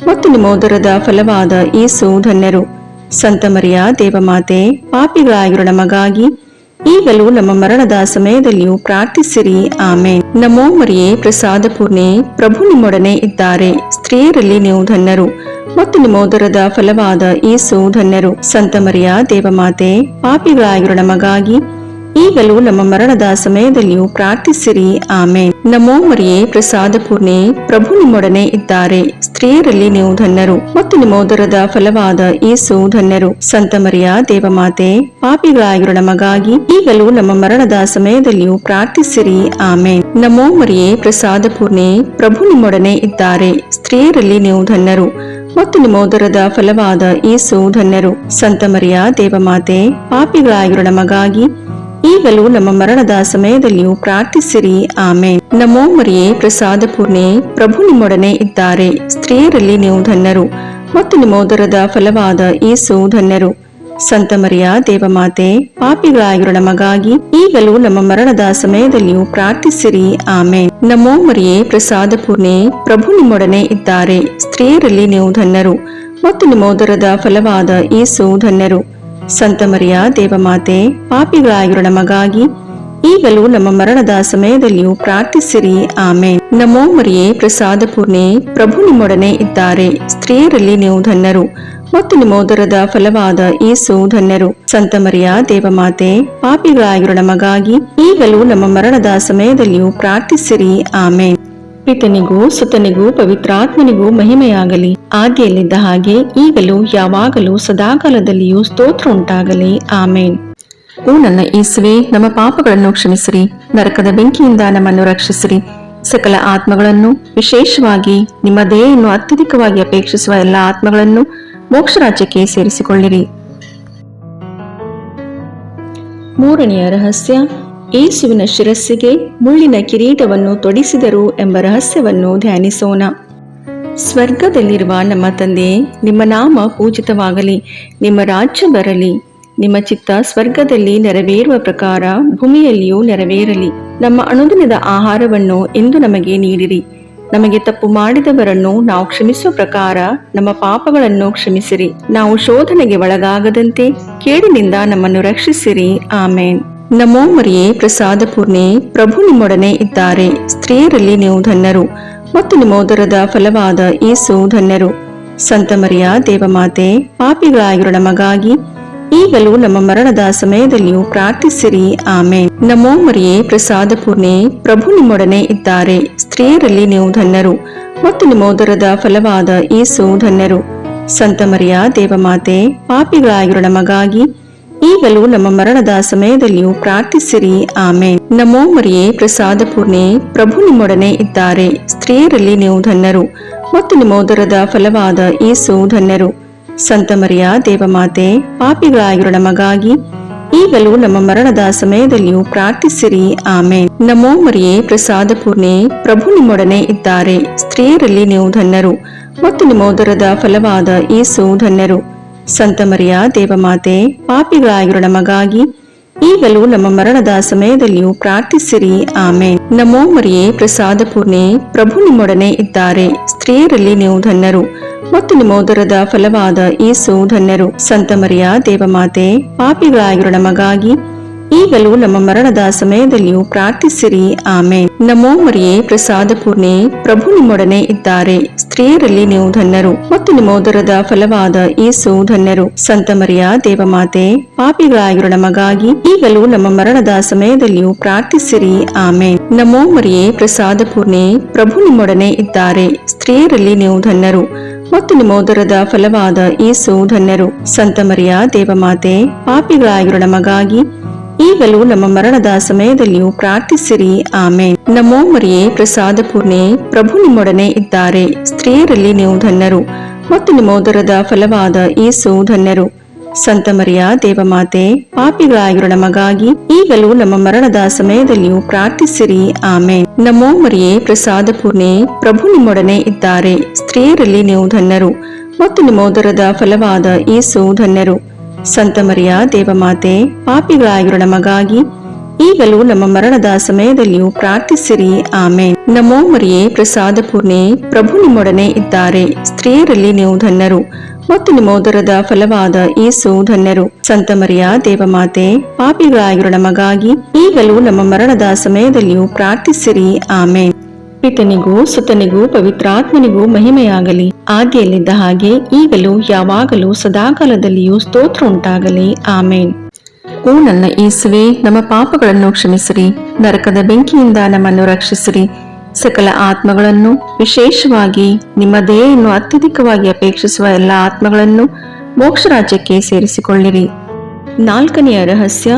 ಮತ್ತು ನಿಮ್ಮ ಉದರದ ಫಲವಾದ ಯೇಸು ಧನ್ಯರು. ಸಂತ ಮರಿಯ ದೇವಮಾತೆ, ಪಾಪಿಗಳಾಗಿರೋ ನಮಗಾಗಿ ಈಗಲೂ ನಮ್ಮ ಮರಣದ ಸಮಯದಲ್ಲಿಯೂ ಪ್ರಾರ್ಥಿಸಿರಿ. ಆಮೇನ್. ನಮೋ ಮರಿಯೇ, ಪ್ರಸಾದ ಪೂರ್ಣೆ, ಪ್ರಭು ನಿಮ್ಮೊಡನೆ ಇದ್ದಾರೆ. ಸ್ತ್ರೀಯರಲ್ಲಿ ನೀವು ಧನ್ಯರು ಮತ್ತು ನಿಮ್ಮ ಉದರದ ಫಲವಾದ ಯೇಸು ಧನ್ಯರು. ಸಂತ ಮರಿಯ ದೇವಮಾತೆ, ಪಾಪಿಗಳಾಗಿರೋ ನಮಗಾಗಿ ಈಗಲೂ ನಮ್ಮ ಮರಣದ ಸಮಯದಲ್ಲಿಯೂ ಪ್ರಾರ್ಥಿಸಿರಿ. ಆಮೇನ್. ನಮೋ ಮರಿಯೇ, ಪ್ರಸಾದ ಪೂರ್ಣೆ, ಪ್ರಭು ನಿಮ್ಮೊಡನೆ ಇದ್ದಾರೆ. ಸ್ತ್ರೀಯರಲ್ಲಿ ನೀವು ಧನ್ಯರು ಮತ್ತು ನಿಮ್ಮ ಉದರದ ಫಲವಾದ ಯೇಸು ಧನ್ಯರು. ಸಂತ ಮರಿಯ ದೇವಮಾತೆ, ಪಾಪಿಗಳಾಗಿರೋ ನಮಗಾಗಿ ಈಗಲೂ ನಮ್ಮ ಮರಣದ ಸಮಯದಲ್ಲಿಯೂ ಪ್ರಾರ್ಥಿಸಿರಿ. ಆಮೇನ್. ನಮೋ ಮರಿಯೇ, ಪ್ರಸಾದ ಪೂರ್ಣೆ, ಪ್ರಭು ನಿಮ್ಮೊಡನೆ ಇದ್ದಾರೆ. ಸ್ತ್ರೀಯರಲ್ಲಿ ನೀವು ಧನ್ಯರು ಮತ್ತು ನಿಮ್ಮ ಉದರದ ಫಲವಾದ ಯೇಸು ಧನ್ಯರು. ಸಂತ ಮರಿಯ ದೇವಮಾತೆ, ಪಾಪಿಗಳಾಗಿರೋ ನಮಗಾಗಿ ಈಗಲೂ ನಮ್ಮ ಮರಣದ ಸಮಯದಲ್ಲಿಯೂ ಪ್ರಾರ್ಥಿಸಿರಿ. ಆಮೇನ್. ನಮೋ ಮರಿಯೇ, ಪ್ರಸಾದ ಪೂರ್ಣೆ, ಪ್ರಭು ನಿಮ್ಮೊಡನೆ ಇದ್ದಾರೆ. ಸ್ತ್ರೀಯರಲ್ಲಿ ನೀವು ಧನ್ಯರು ಮತ್ತು ನಿಮ್ಮ ಉದರದ ಫಲವಾದ ಯೇಸು ಧನ್ಯರು. ಸಂತ ಮರಿಯ ದೇವಮಾತೆ, ಪಾಪಿಗಳಾಗಿರೋ ನಮಗಾಗಿ ಈಗಲೂ ನಮ್ಮ ಮರಣದ ಸಮಯದಲ್ಲಿಯೂ ಪ್ರಾರ್ಥಿಸಿರಿ. ಆಮೇನ್. ನಮೋ ಮರಿಯೇ, ಪ್ರಸಾದ ಪೂರ್ಣೆ, ಪ್ರಭು ನಿಮ್ಮೊಡನೆ ಇದ್ದಾರೆ. ಸ್ತ್ರೀಯರಲ್ಲಿ ನೀವು ಧನ್ಯರು ಮತ್ತು ನಿಮ್ಮ ಉದರದ ಫಲವಾದ ಯೇಸು ಧನ್ಯರು. ಸಂತ ಮರಿಯ ದೇವಮಾತೆ, ಪಾಪಿಗಳಾಗಿರೋ ನಮಗಾಗಿ ಈಗಲೂ ನಮ್ಮ ಮರಣದ ಸಮಯದಲ್ಲಿಯೂ ಪ್ರಾರ್ಥಿಸಿರಿ. ಆಮೇನ್. ನಮೋ ಮರಿಯೇ, ಪ್ರಸಾದ ಪೂರ್ಣೆ, ಪ್ರಭು ನಿಮ್ಮೊಡನೆ ಇದ್ದಾರೆ. ಸ್ತ್ರೀಯರಲ್ಲಿ ನೀವು ಧನ್ಯರು ಮತ್ತು ನಿಮ್ಮ ಉದರದ ಫಲವಾದ ಯೇಸು ಧನ್ಯರು. ಸಂತ ಮರಿಯ ದೇವಮಾತೆ, ಪಾಪಿಗಳಾಗಿರೋ ನಮಗಾಗಿ ಈಗಲೂ ನಮ್ಮ ಮರಣದ ಸಮಯದಲ್ಲಿಯೂ ಪ್ರಾರ್ಥಿಸಿರಿ. ಆಮೇನ್. ಪಿತನಿಗೂ ಸುತನಿಗೂ ಪವಿತ್ರಾತ್ಮನಿಗೂ ಮಹಿಮೆಯಾಗಲಿ, ಆದಿಯಲ್ಲಿದ್ದ ಹಾಗೆ ಈಗಲೂ ಯಾವಾಗಲೂ ಸದಾಕಾಲದಲ್ಲಿಯೂ ಸ್ತೋತ್ರ ಉಂಟಾಗಲಿ. ಆಮೇನ್. ಓ ನನ್ನ ಯೇಸುವೇ, ನಮ್ಮ ಪಾಪಗಳನ್ನು ಕ್ಷಮಿಸಿರಿ, ನರಕದ ಬೆಂಕಿಯಿಂದ ನಮ್ಮನ್ನು ರಕ್ಷಿಸಿರಿ, ಸಕಲ ಆತ್ಮಗಳನ್ನು, ವಿಶೇಷವಾಗಿ ನಿಮ್ಮ ದಯೆಯನ್ನು ಅತ್ಯಧಿಕವಾಗಿ ಅಪೇಕ್ಷಿಸುವ ಎಲ್ಲ ಆತ್ಮಗಳನ್ನು ಮೋಕ್ಷ ರಾಜ್ಯಕ್ಕೆ ಸೇರಿಸಿಕೊಳ್ಳಿರಿ. ಮೂರನೆಯ ರಹಸ್ಯ, ಯೇಸುವಿನ ಶಿರಸ್ಸಿಗೆ ಮುಳ್ಳಿನ ಕಿರೀಟವನ್ನು ತೊಡಿಸಿದರು ಎಂಬ ರಹಸ್ಯವನ್ನು ಧ್ಯಾನಿಸೋಣ. ಸ್ವರ್ಗದಲ್ಲಿರುವ ನಮ್ಮ ತಂದೆಯೇ, ನಿಮ್ಮ ನಾಮ ಪೂಜಿತವಾಗಲಿ, ನಿಮ್ಮ ರಾಜ್ಯ ಬರಲಿ, ನಿಮ್ಮ ಚಿತ್ತ ಸ್ವರ್ಗದಲ್ಲಿ ನೆರವೇರುವ ಪ್ರಕಾರ ಭೂಮಿಯಲ್ಲಿಯೂ ನೆರವೇರಲಿ. ನಮ್ಮ ಅನುದಿನದ ಆಹಾರವನ್ನು ಇಂದು ನಮಗೆ ನೀಡಿರಿ. ನಮಗೆ ತಪ್ಪು ಮಾಡಿದವರನ್ನು ನಾವು ಕ್ಷಮಿಸುವ ಪ್ರಕಾರ ನಮ್ಮ ಪಾಪಗಳನ್ನು ಕ್ಷಮಿಸಿರಿ. ನಾವು ಶೋಧನೆಗೆ ಒಳಗಾಗದಂತೆ ಕೇಡಿನಿಂದ ನಮ್ಮನ್ನು ರಕ್ಷಿಸಿರಿ. ಆಮೇನ್. ನಮೋ ಮರಿಯೇ, ಪ್ರಸಾದ ಪೂರ್ಣೆ, ಪ್ರಭು ನಿಮ್ಮೊಡನೆ ಇದ್ದಾರೆ. ಸ್ತ್ರೀಯರಲ್ಲಿ ನೀವು ಧನ್ಯರು ಮತ್ತು ನಿಮ್ಮ ಉದರದ ಫಲವಾದ ಯೇಸು ಧನ್ಯರು. ಸಂತ ಮರಿಯ ದೇವಮಾತೆ, ಪಾಪಿಗಳಾಗಿರೋ ನಮಗಾಗಿ ಈಗಲೂ ನಮ್ಮ ಮರಣದ ಸಮಯದಲ್ಲಿಯೂ ಪ್ರಾರ್ಥಿಸಿರಿ. ಆಮೇನ್. ನಮೋ ಮರಿಯೇ, ಪ್ರಸಾದ ಪೂರ್ಣೆ, ಪ್ರಭು ನಿಮ್ಮೊಡನೆ ಇದ್ದಾರೆ. ಸ್ತ್ರೀಯರಲ್ಲಿ ನೀವು ಧನ್ಯರು ಮತ್ತು ನಿಮ್ಮ ಉದರದ ಫಲವಾದ ಯೇಸು ಧನ್ಯರು. ಸಂತ ಮರಿಯ ದೇವಮಾತೆ, ಪಾಪಿಗಳಾಗಿರೋ ನಮಗಾಗಿ ಈಗಲೂ ನಮ್ಮ ಮರಣದ ಸಮಯದಲ್ಲಿಯೂ ಪ್ರಾರ್ಥಿಸಿರಿ. ಆಮೇನ್. ನಮೋ ಮರಿಯೇ, ಪ್ರಸಾದ ಪೂರ್ಣೆ, ಪ್ರಭು ನಿಮ್ಮೊಡನೆ ಇದ್ದಾರೆ. ಸ್ತ್ರೀಯರಲ್ಲಿ ನೀವು ಧನ್ಯರು ಮತ್ತು ನಿಮ್ಮ ಉದರದ ಫಲವಾದ ಯೇಸು ಧನ್ಯರು. ಸಂತ ಮರಿಯ ದೇವಮಾತೆ, ಪಾಪಿಗಳಾಗಿರೋ ನಮಗಾಗಿ ಈಗಲೂ ನಮ್ಮ ಮರಣದ ಸಮಯದಲ್ಲಿಯೂ ಪ್ರಾರ್ಥಿಸಿರಿ. ಆಮೇನ್. ನಮೋ ಮರಿಯೇ, ಪ್ರಸಾದ ಪೂರ್ಣೆ, ಪ್ರಭು ನಿಮ್ಮೊಡನೆ ಇದ್ದಾರೆ. ಸ್ತ್ರೀಯರಲ್ಲಿ ನೀವು ಧನ್ಯರು ಮತ್ತು ನಿಮ್ಮ ಉದರದ ಫಲವಾದ ಯೇಸು ಧನ್ಯರು. ಸಂತ ಮರಿಯ ದೇವಮಾತೆ, ಪಾಪಿಗಳಾಗಿರೋ ನಮಗಾಗಿ ಈಗಲೂ ನಮ್ಮ ಮರಣದ ಸಮಯದಲ್ಲಿಯೂ ಪ್ರಾರ್ಥಿಸಿರಿ. ಆಮೇನ್. ನಮೋ ಮರಿಯೇ, ಪ್ರಸಾದ ಪೂರ್ಣೆ, ಪ್ರಭು ನಿಮ್ಮೊಡನೆ ಇದ್ದಾರೆ. ಸ್ತ್ರೀಯರಲ್ಲಿ ನೀವು ಧನ್ಯರು ಮತ್ತು ನಿಮ್ಮ ಉದರದ ಫಲವಾದ ಯೇಸು ಧನ್ಯರು. ಸಂತ ಮರಿಯ ದೇವಮಾತೆ, ಪಾಪಿಗಳಾಗಿರೋ ನಮಗಾಗಿ ಈಗಲೂ ನಮ್ಮ ಮರಣದ ಸಮಯದಲ್ಲಿಯೂ ಪ್ರಾರ್ಥಿಸಿರಿ. ಆಮೇನ್. ನಮೋ ಮರಿಯೇ, ಪ್ರಸಾದ ಪೂರ್ಣೆ, ಪ್ರಭು ನಿಮ್ಮೊಡನೆ ಇದ್ದಾರೆ. ಸ್ತ್ರೀಯರಲ್ಲಿ ನೀವು ಧನ್ಯರು ಮತ್ತು ನಿಮ್ಮ ಉದರದ ಫಲವಾದ ಯೇಸು ಧನ್ಯರು. ಸಂತ ಮರಿಯ ದೇವಮಾತೆ, ಪಾಪಿಗಳಾಗಿರೋ ನಮಗಾಗಿ ಈಗಲೂ ನಮ್ಮ ಮರಣದ ಸಮಯದಲ್ಲಿಯೂ ಪ್ರಾರ್ಥಿಸಿರಿ. ಆಮೇನ್. ನಮೋ ಮರಿಯೇ, ಪ್ರಸಾದ ಪೂರ್ಣೆ, ಪ್ರಭು ನಿಮ್ಮೊಡನೆ ಇದ್ದಾರೆ. ಸ್ತ್ರೀಯರಲ್ಲಿ ನೀವು ಧನ್ಯರು ಮತ್ತು ನಿಮ್ಮ ಉದರದ ಫಲವಾದ ಯೇಸು ಧನ್ಯರು. ಸಂತ ಮರಿಯ ದೇವಮಾತೆ, ಪಾಪಿಗಳಾಗಿರೋ ನಮಗಾಗಿ ಈಗಲೂ ನಮ್ಮ ಮರಣದ ಸಮಯದಲ್ಲಿಯೂ ಪ್ರಾರ್ಥಿಸಿರಿ. ಆಮೇನ್. ನಮೋ ಮರಿಯೇ, ಪ್ರಸಾದ ಪೂರ್ಣೆ, ಪ್ರಭು ನಿಮ್ಮೊಡನೆ ಇದ್ದಾರೆ. ಸ್ತ್ರೀಯರಲ್ಲಿ ನೀವು ಧನ್ಯರು ಮತ್ತು ನಿಮ್ಮ ಉದರದ ಫಲವಾದ ಯೇಸು ಧನ್ಯರು. ಸಂತ ಮರಿಯ ದೇವಮಾತೆ, ಪಾಪಿಗಳಾಗಿರೋ ನಮಗಾಗಿ ಈಗಲೂ ನಮ್ಮ ಮರಣದ ಸಮಯದಲ್ಲಿಯೂ ಪ್ರಾರ್ಥಿಸಿರಿ. ಆಮೇನ್. ನಮೋ ಮರಿಯೇ, ಪ್ರಸಾದ ಪೂರ್ಣೆ, ಪ್ರಭು ನಿಮ್ಮೊಡನೆ ಇದ್ದಾರೆ. ಸ್ತ್ರೀಯರಲ್ಲಿ ನೀವು ಧನ್ಯರು ಮತ್ತು ನಿಮ್ಮ ಉದರದ ಫಲವಾದ ಯೇಸು ಧನ್ಯರು. ಸಂತ ಮರಿಯ ದೇವಮಾತೆ, ಪಾಪಿಗಳಾಗಿರೋ ನಮಗಾಗಿ ಈಗಲೂ ನಮ್ಮ ಮರಣದ ಸಮಯದಲ್ಲಿಯೂ ಪ್ರಾರ್ಥಿಸಿರಿ. ಆಮೇನ್. ನಮೋ ಮರಿಯೇ, ಪ್ರಸಾದ ಪೂರ್ಣೆ, ಪ್ರಭು ನಿಮ್ಮೊಡನೆ ಇದ್ದಾರೆ. ಸ್ತ್ರೀಯರಲ್ಲಿ ನೀವು ಧನ್ಯರು ಮತ್ತು ನಿಮ್ಮ ಉದರದ ಫಲವಾದ ಯೇಸು ಧನ್ಯರು. ಸಂತ ಮರಿಯ ದೇವಮಾತೆ, ಪಾಪಿಗಳಾಗಿರೋ ನಮಗಾಗಿ ಈಗಲೂ ನಮ್ಮ ಮರಣದ ಸಮಯದಲ್ಲಿಯೂ ಪ್ರಾರ್ಥಿಸಿರಿ. ಆಮೇನ್. ಪಿತನಿಗೂ ಸುತನಿಗೂ ಪವಿತ್ರಾತ್ಮನಿಗೂ ಮಹಿಮೆಯಾಗಲಿ, ಆದಿಯಲ್ಲಿದ್ದ ಹಾಗೆ ಈಗಲೂ ಯಾವಾಗಲೂ ಸದಾಕಾಲದಲ್ಲಿಯೂ ಸ್ತೋತ್ರ ಉಂಟಾಗಲಿ. ಆಮೇನ್. ಓ ನನ್ನ ಯೇಸುವೇ, ನಮ್ಮ ಪಾಪಗಳನ್ನು ಕ್ಷಮಿಸಿರಿ, ನರಕದ ಬೆಂಕಿಯಿಂದ ನಮ್ಮನ್ನು ರಕ್ಷಿಸಿರಿ, ಸಕಲ ಆತ್ಮಗಳನ್ನು, ವಿಶೇಷವಾಗಿ ನಿಮ್ಮ ದಯೆಯನ್ನು ಅತ್ಯಧಿಕವಾಗಿ ಅಪೇಕ್ಷಿಸುವ ಎಲ್ಲ ಆತ್ಮಗಳನ್ನು ಮೋಕ್ಷ ರಾಜ್ಯಕ್ಕೆ ಸೇರಿಸಿಕೊಳ್ಳಿರಿ. ನಾಲ್ಕನೆಯ ರಹಸ್ಯ,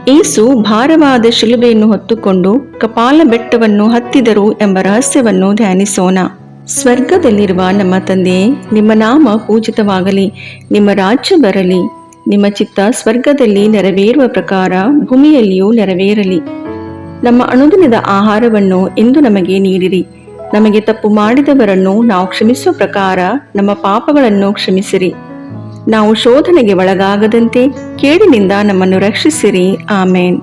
ಯೇಸು ಭಾರವಾದ ಶಿಲುಬೆಯನ್ನು ಹೊತ್ತುಕೊಂಡು ಕಪಾಲ ಬೆಟ್ಟವನ್ನು ಹತ್ತಿದರು ಎಂಬ ರಹಸ್ಯವನ್ನು ಧ್ಯಾನಿಸೋಣ. ಸ್ವರ್ಗದಲ್ಲಿರುವ ನಮ್ಮ ತಂದೆ, ನಿಮ್ಮ ನಾಮ ಪೂಜಿತವಾಗಲಿ, ನಿಮ್ಮ ರಾಜ್ಯ ಬರಲಿ, ನಿಮ್ಮ ಚಿತ್ತ ಸ್ವರ್ಗದಲ್ಲಿ ನೆರವೇರುವ ಪ್ರಕಾರ ಭೂಮಿಯಲ್ಲಿಯೂ ನೆರವೇರಲಿ. ನಮ್ಮ ಅನುದಿನದ ಆಹಾರವನ್ನು ಇಂದು ನಮಗೆ ನೀಡಿರಿ. ನಮಗೆ ತಪ್ಪು ಮಾಡಿದವರನ್ನು ನಾವು ಕ್ಷಮಿಸುವ ಪ್ರಕಾರ ನಮ್ಮ ಪಾಪಗಳನ್ನು ಕ್ಷಮಿಸಿರಿ. ನಾವು ಶೋಧನೆಗೆ ಒಳಗಾಗದಂತೆ ಕೇಡಿನಿಂದ ನಮ್ಮನ್ನು ರಕ್ಷಿಸಿರಿ. ಆಮೇನ್.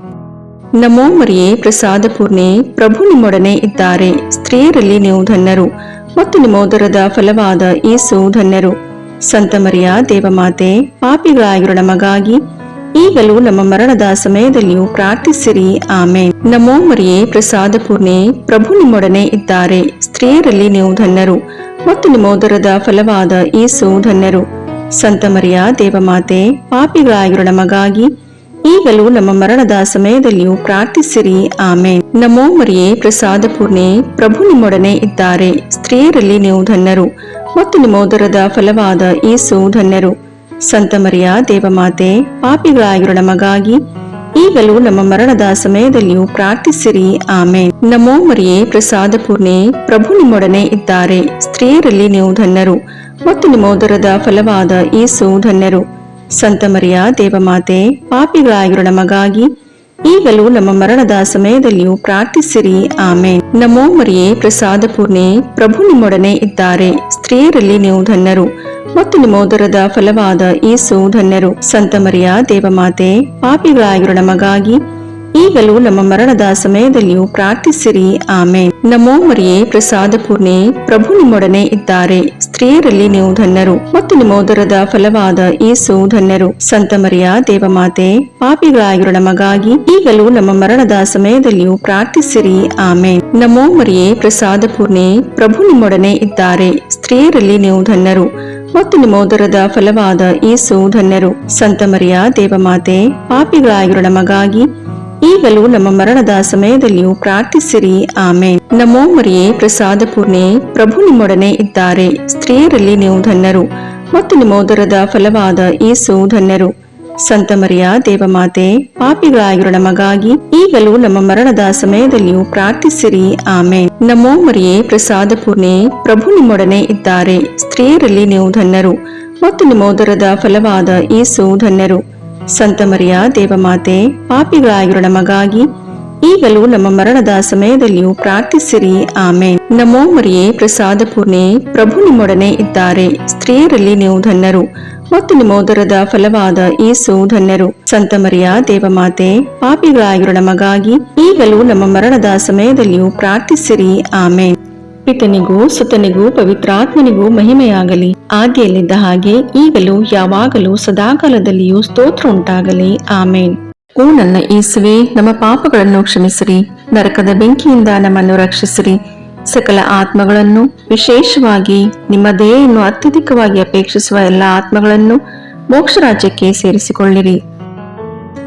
ನಮೋ ಮರಿಯೇ, ಪ್ರಸಾದ ಪೂರ್ಣೆ, ಪ್ರಭು ನಿಮ್ಮೊಡನೆ ಇದ್ದಾರೆ. ಸ್ತ್ರೀಯರಲ್ಲಿ ನೀವು ಧನ್ಯರು ಮತ್ತು ನಿಮ್ಮ ಉದರದ ಫಲವಾದ ಯೇಸು ಧನ್ಯರು. ಸಂತ ಮರಿಯ ದೇವಮಾತೆ, ಪಾಪಿಗಳಾಗಿರೋ ನಮಗಾಗಿ ಈಗಲೂ ನಮ್ಮ ಮರಣದ ಸಮಯದಲ್ಲಿಯೂ ಪ್ರಾರ್ಥಿಸಿರಿ. ಆಮೇನ್. ನಮೋ ಮರಿಯೇ, ಪ್ರಸಾದ ಪೂರ್ಣೆ, ಪ್ರಭು ನಿಮ್ಮೊಡನೆ ಇದ್ದಾರೆ. ಸ್ತ್ರೀಯರಲ್ಲಿ ನೀವು ಧನ್ಯರು ಮತ್ತು ನಿಮ್ಮ ಉದರದ ಫಲವಾದ ಯೇಸು ಧನ್ಯರು. ಸಂತ ಮರಿಯ ದೇವಮಾತೆ, ಪಾಪಿಗಳಾಗಿರೋ ನಮಗಾಗಿ ಈಗಲೂ ನಮ್ಮ ಮರಣದ ಸಮಯದಲ್ಲಿಯೂ ಪ್ರಾರ್ಥಿಸಿರಿ. ಆಮೇನ್. ನಮೋ ಮರಿಯೇ, ಪ್ರಸಾದ ಪೂರ್ಣೆ, ಪ್ರಭು ನಿಮ್ಮೊಡನೆ ಇದ್ದಾರೆ. ಸ್ತ್ರೀಯರಲ್ಲಿ ನೀವು ಧನ್ಯರು ಮತ್ತು ನಿಮ್ಮ ಉದರದ ಫಲವಾದ ಯೇಸು ಧನ್ಯರು. ಸಂತ ಮರಿಯ ದೇವಮಾತೆ, ಪಾಪಿಗಳಾಗಿರೋ ನಮಗಾಗಿ ಈಗಲೂ ನಮ್ಮ ಮರಣದ ಸಮಯದಲ್ಲಿಯೂ ಪ್ರಾರ್ಥಿಸಿರಿ. ಆಮೇನ್. ನಮೋ ಮರಿಯೇ, ಪ್ರಸಾದ ಪೂರ್ಣೆ, ಪ್ರಭು ನಿಮ್ಮೊಡನೆ ಇದ್ದಾರೆ. ಸ್ತ್ರೀಯರಲ್ಲಿ ನೀವು ಧನ್ಯರು ಮತ್ತು ನಿಮ್ಮ ಉದರದ ಫಲವಾದ ಯೇಸು ಧನ್ಯರು. ಸಂತ ಮರಿಯ ದೇವಮಾತೆ, ಪಾಪಿಗಳಾಗಿರೋ ನಮಗಾಗಿ ಈಗಲೂ ನಮ್ಮ ಮರಣದ ಸಮಯದಲ್ಲಿಯೂ ಪ್ರಾರ್ಥಿಸಿರಿ. ಆಮೇನ್. ನಮೋ ಮರಿಯೇ, ಪ್ರಸಾದ ಪೂರ್ಣೆ, ಪ್ರಭು ನಿಮ್ಮೊಡನೆ ಇದ್ದಾರೆ. ಸ್ತ್ರೀಯರಲ್ಲಿ ನೀವು ಧನ್ಯರು ಮತ್ತು ನಿಮ್ಮ ಉದರದ ಫಲವಾದ ಯೇಸು ಧನ್ಯರು. ಸಂತ ಮರಿಯ ದೇವಮಾತೆ, ಪಾಪಿಗಳಾಗಿರೋ ನಮಗಾಗಿ ಈಗಲೂ ನಮ್ಮ ಮರಣದ ಸಮಯದಲ್ಲಿಯೂ ಪ್ರಾರ್ಥಿಸಿರಿ. ಆಮೇನ್. ನಮೋ ಮರಿಯೇ, ಪ್ರಸಾದ ಪೂರ್ಣೆ, ಪ್ರಭು ನಿಮ್ಮೊಡನೆ ಇದ್ದಾರೆ. ಸ್ತ್ರೀಯರಲ್ಲಿ ನೀವು ಧನ್ಯರು ಮತ್ತು ನಿಮ್ಮ ಉದರದ ಫಲವಾದ ಯೇಸು ಧನ್ಯರು. ಸಂತ ಮರಿಯ ದೇವಮಾತೆ, ಪಾಪಿಗಳಾಗಿರೋ ನಮಗಾಗಿ ಈಗಲೂ ನಮ್ಮ ಮರಣದ ಸಮಯದಲ್ಲಿಯೂ ಪ್ರಾರ್ಥಿಸಿರಿ. ಆಮೇನ್. ನಮೋ ಮರಿಯೇ, ಪ್ರಸಾದ ಪೂರ್ಣೆ, ಪ್ರಭು ನಿಮ್ಮೊಡನೆ ಇದ್ದಾರೆ. ಸ್ತ್ರೀಯರಲ್ಲಿ ನೀವು ಧನ್ಯರು ಮತ್ತು ನಿಮ್ಮ ಉದರದ ಫಲವಾದ ಯೇಸು ಧನ್ಯರು. ಸಂತ ಮರಿಯ ದೇವಮಾತೆ, ಪಾಪಿಗಳಾಗಿರೋ ನಮಗಾಗಿ ಈಗಲೂ ನಮ್ಮ ಮರಣದ ಸಮಯದಲ್ಲಿಯೂ ಪ್ರಾರ್ಥಿಸಿರಿ. ಆಮೇನ್. ನಮೋ ಮರಿಯೇ, ಪ್ರಸಾದ ಪೂರ್ಣೆ, ಪ್ರಭು ನಿಮ್ಮೊಡನೆ ಇದ್ದಾರೆ. ಸ್ತ್ರೀಯರಲ್ಲಿ ನೀವು ಧನ್ಯರು ಮತ್ತು ನಿಮ್ಮ ಉದರದ ಫಲವಾದ ಯೇಸು ಧನ್ಯರು. ಸಂತ ಮರಿಯ ದೇವಮಾತೆ, ಪಾಪಿಗಳಾಗಿರೋ ನಮಗಾಗಿ ಈಗಲೂ ನಮ್ಮ ಮರಣದ ಸಮಯದಲ್ಲಿಯೂ ಪ್ರಾರ್ಥಿಸಿರಿ. ಆಮೇನ್. ನಮೋ ಮರಿಯೇ, ಪ್ರಸಾದ ಪೂರ್ಣೆ, ಪ್ರಭು ನಿಮ್ಮೊಡನೆ ಇದ್ದಾರೆ. ಸ್ತ್ರೀಯರಲ್ಲಿ ನೀವು ಧನ್ಯರು ಮತ್ತು ನಿಮ್ಮ ಉದರದ ಫಲವಾದ ಯೇಸು ಧನ್ಯರು. ಸಂತ ಮರಿಯ ದೇವಮಾತೆ, ಪಾಪಿಗಳಾಗಿರೋ ನಮಗಾಗಿ ಈಗಲೂ ನಮ್ಮ ಮರಣದ ಸಮಯದಲ್ಲಿಯೂ ಪ್ರಾರ್ಥಿಸಿರಿ. ಆಮೇನ್. ನಮೋ ಮರಿಯೇ, ಪ್ರಸಾದ ಪೂರ್ಣೆ, ಪ್ರಭು ನಿಮ್ಮೊಡನೆ ಇದ್ದಾರೆ. ಸ್ತ್ರೀಯರಲ್ಲಿ ನೀವು ಧನ್ಯರು ಮತ್ತು ನಿಮ್ಮ ಉದರದ ಫಲವಾದ ಯೇಸು ಧನ್ಯರು. ಸಂತ ಮರಿಯ ದೇವಮಾತೆ, ಪಾಪಿಗಳಾಗಿರೋ ನಮಗಾಗಿ ಈಗಲೂ ನಮ್ಮ ಮರಣದ ಸಮಯದಲ್ಲಿಯೂ ಪ್ರಾರ್ಥಿಸಿರಿ. ಆಮೇನ್. ಪಿತನಿಗೂ ಸುತನಿಗೂ ಪವಿತ್ರಾತ್ಮನಿಗೂ ಮಹಿಮೆಯಾಗಲಿ, ಆದಿಯಲ್ಲಿದ್ದ ಹಾಗೆ ಈಗಲೂ ಯಾವಾಗಲೂ ಸದಾಕಾಲದಲ್ಲಿಯೂ ಸ್ತೋತ್ರ ಉಂಟಾಗಲಿ. ಆಮೇನ್. ಓ ನನ್ನ ಯೇಸುವೆ, ನಮ್ಮ ಪಾಪಗಳನ್ನು ಕ್ಷಮಿಸಿರಿ, ನರಕದ ಬೆಂಕಿಯಿಂದ ನಮ್ಮನ್ನು ರಕ್ಷಿಸಿರಿ, ಸಕಲ ಆತ್ಮಗಳನ್ನು, ವಿಶೇಷವಾಗಿ ನಿಮ್ಮ ದಯೆಯನ್ನು ಅತ್ಯಧಿಕವಾಗಿ ಅಪೇಕ್ಷಿಸುವ ಎಲ್ಲ ಆತ್ಮಗಳನ್ನು ಮೋಕ್ಷ ರಾಜ್ಯಕ್ಕೆ ಸೇರಿಸಿಕೊಳ್ಳಿರಿ.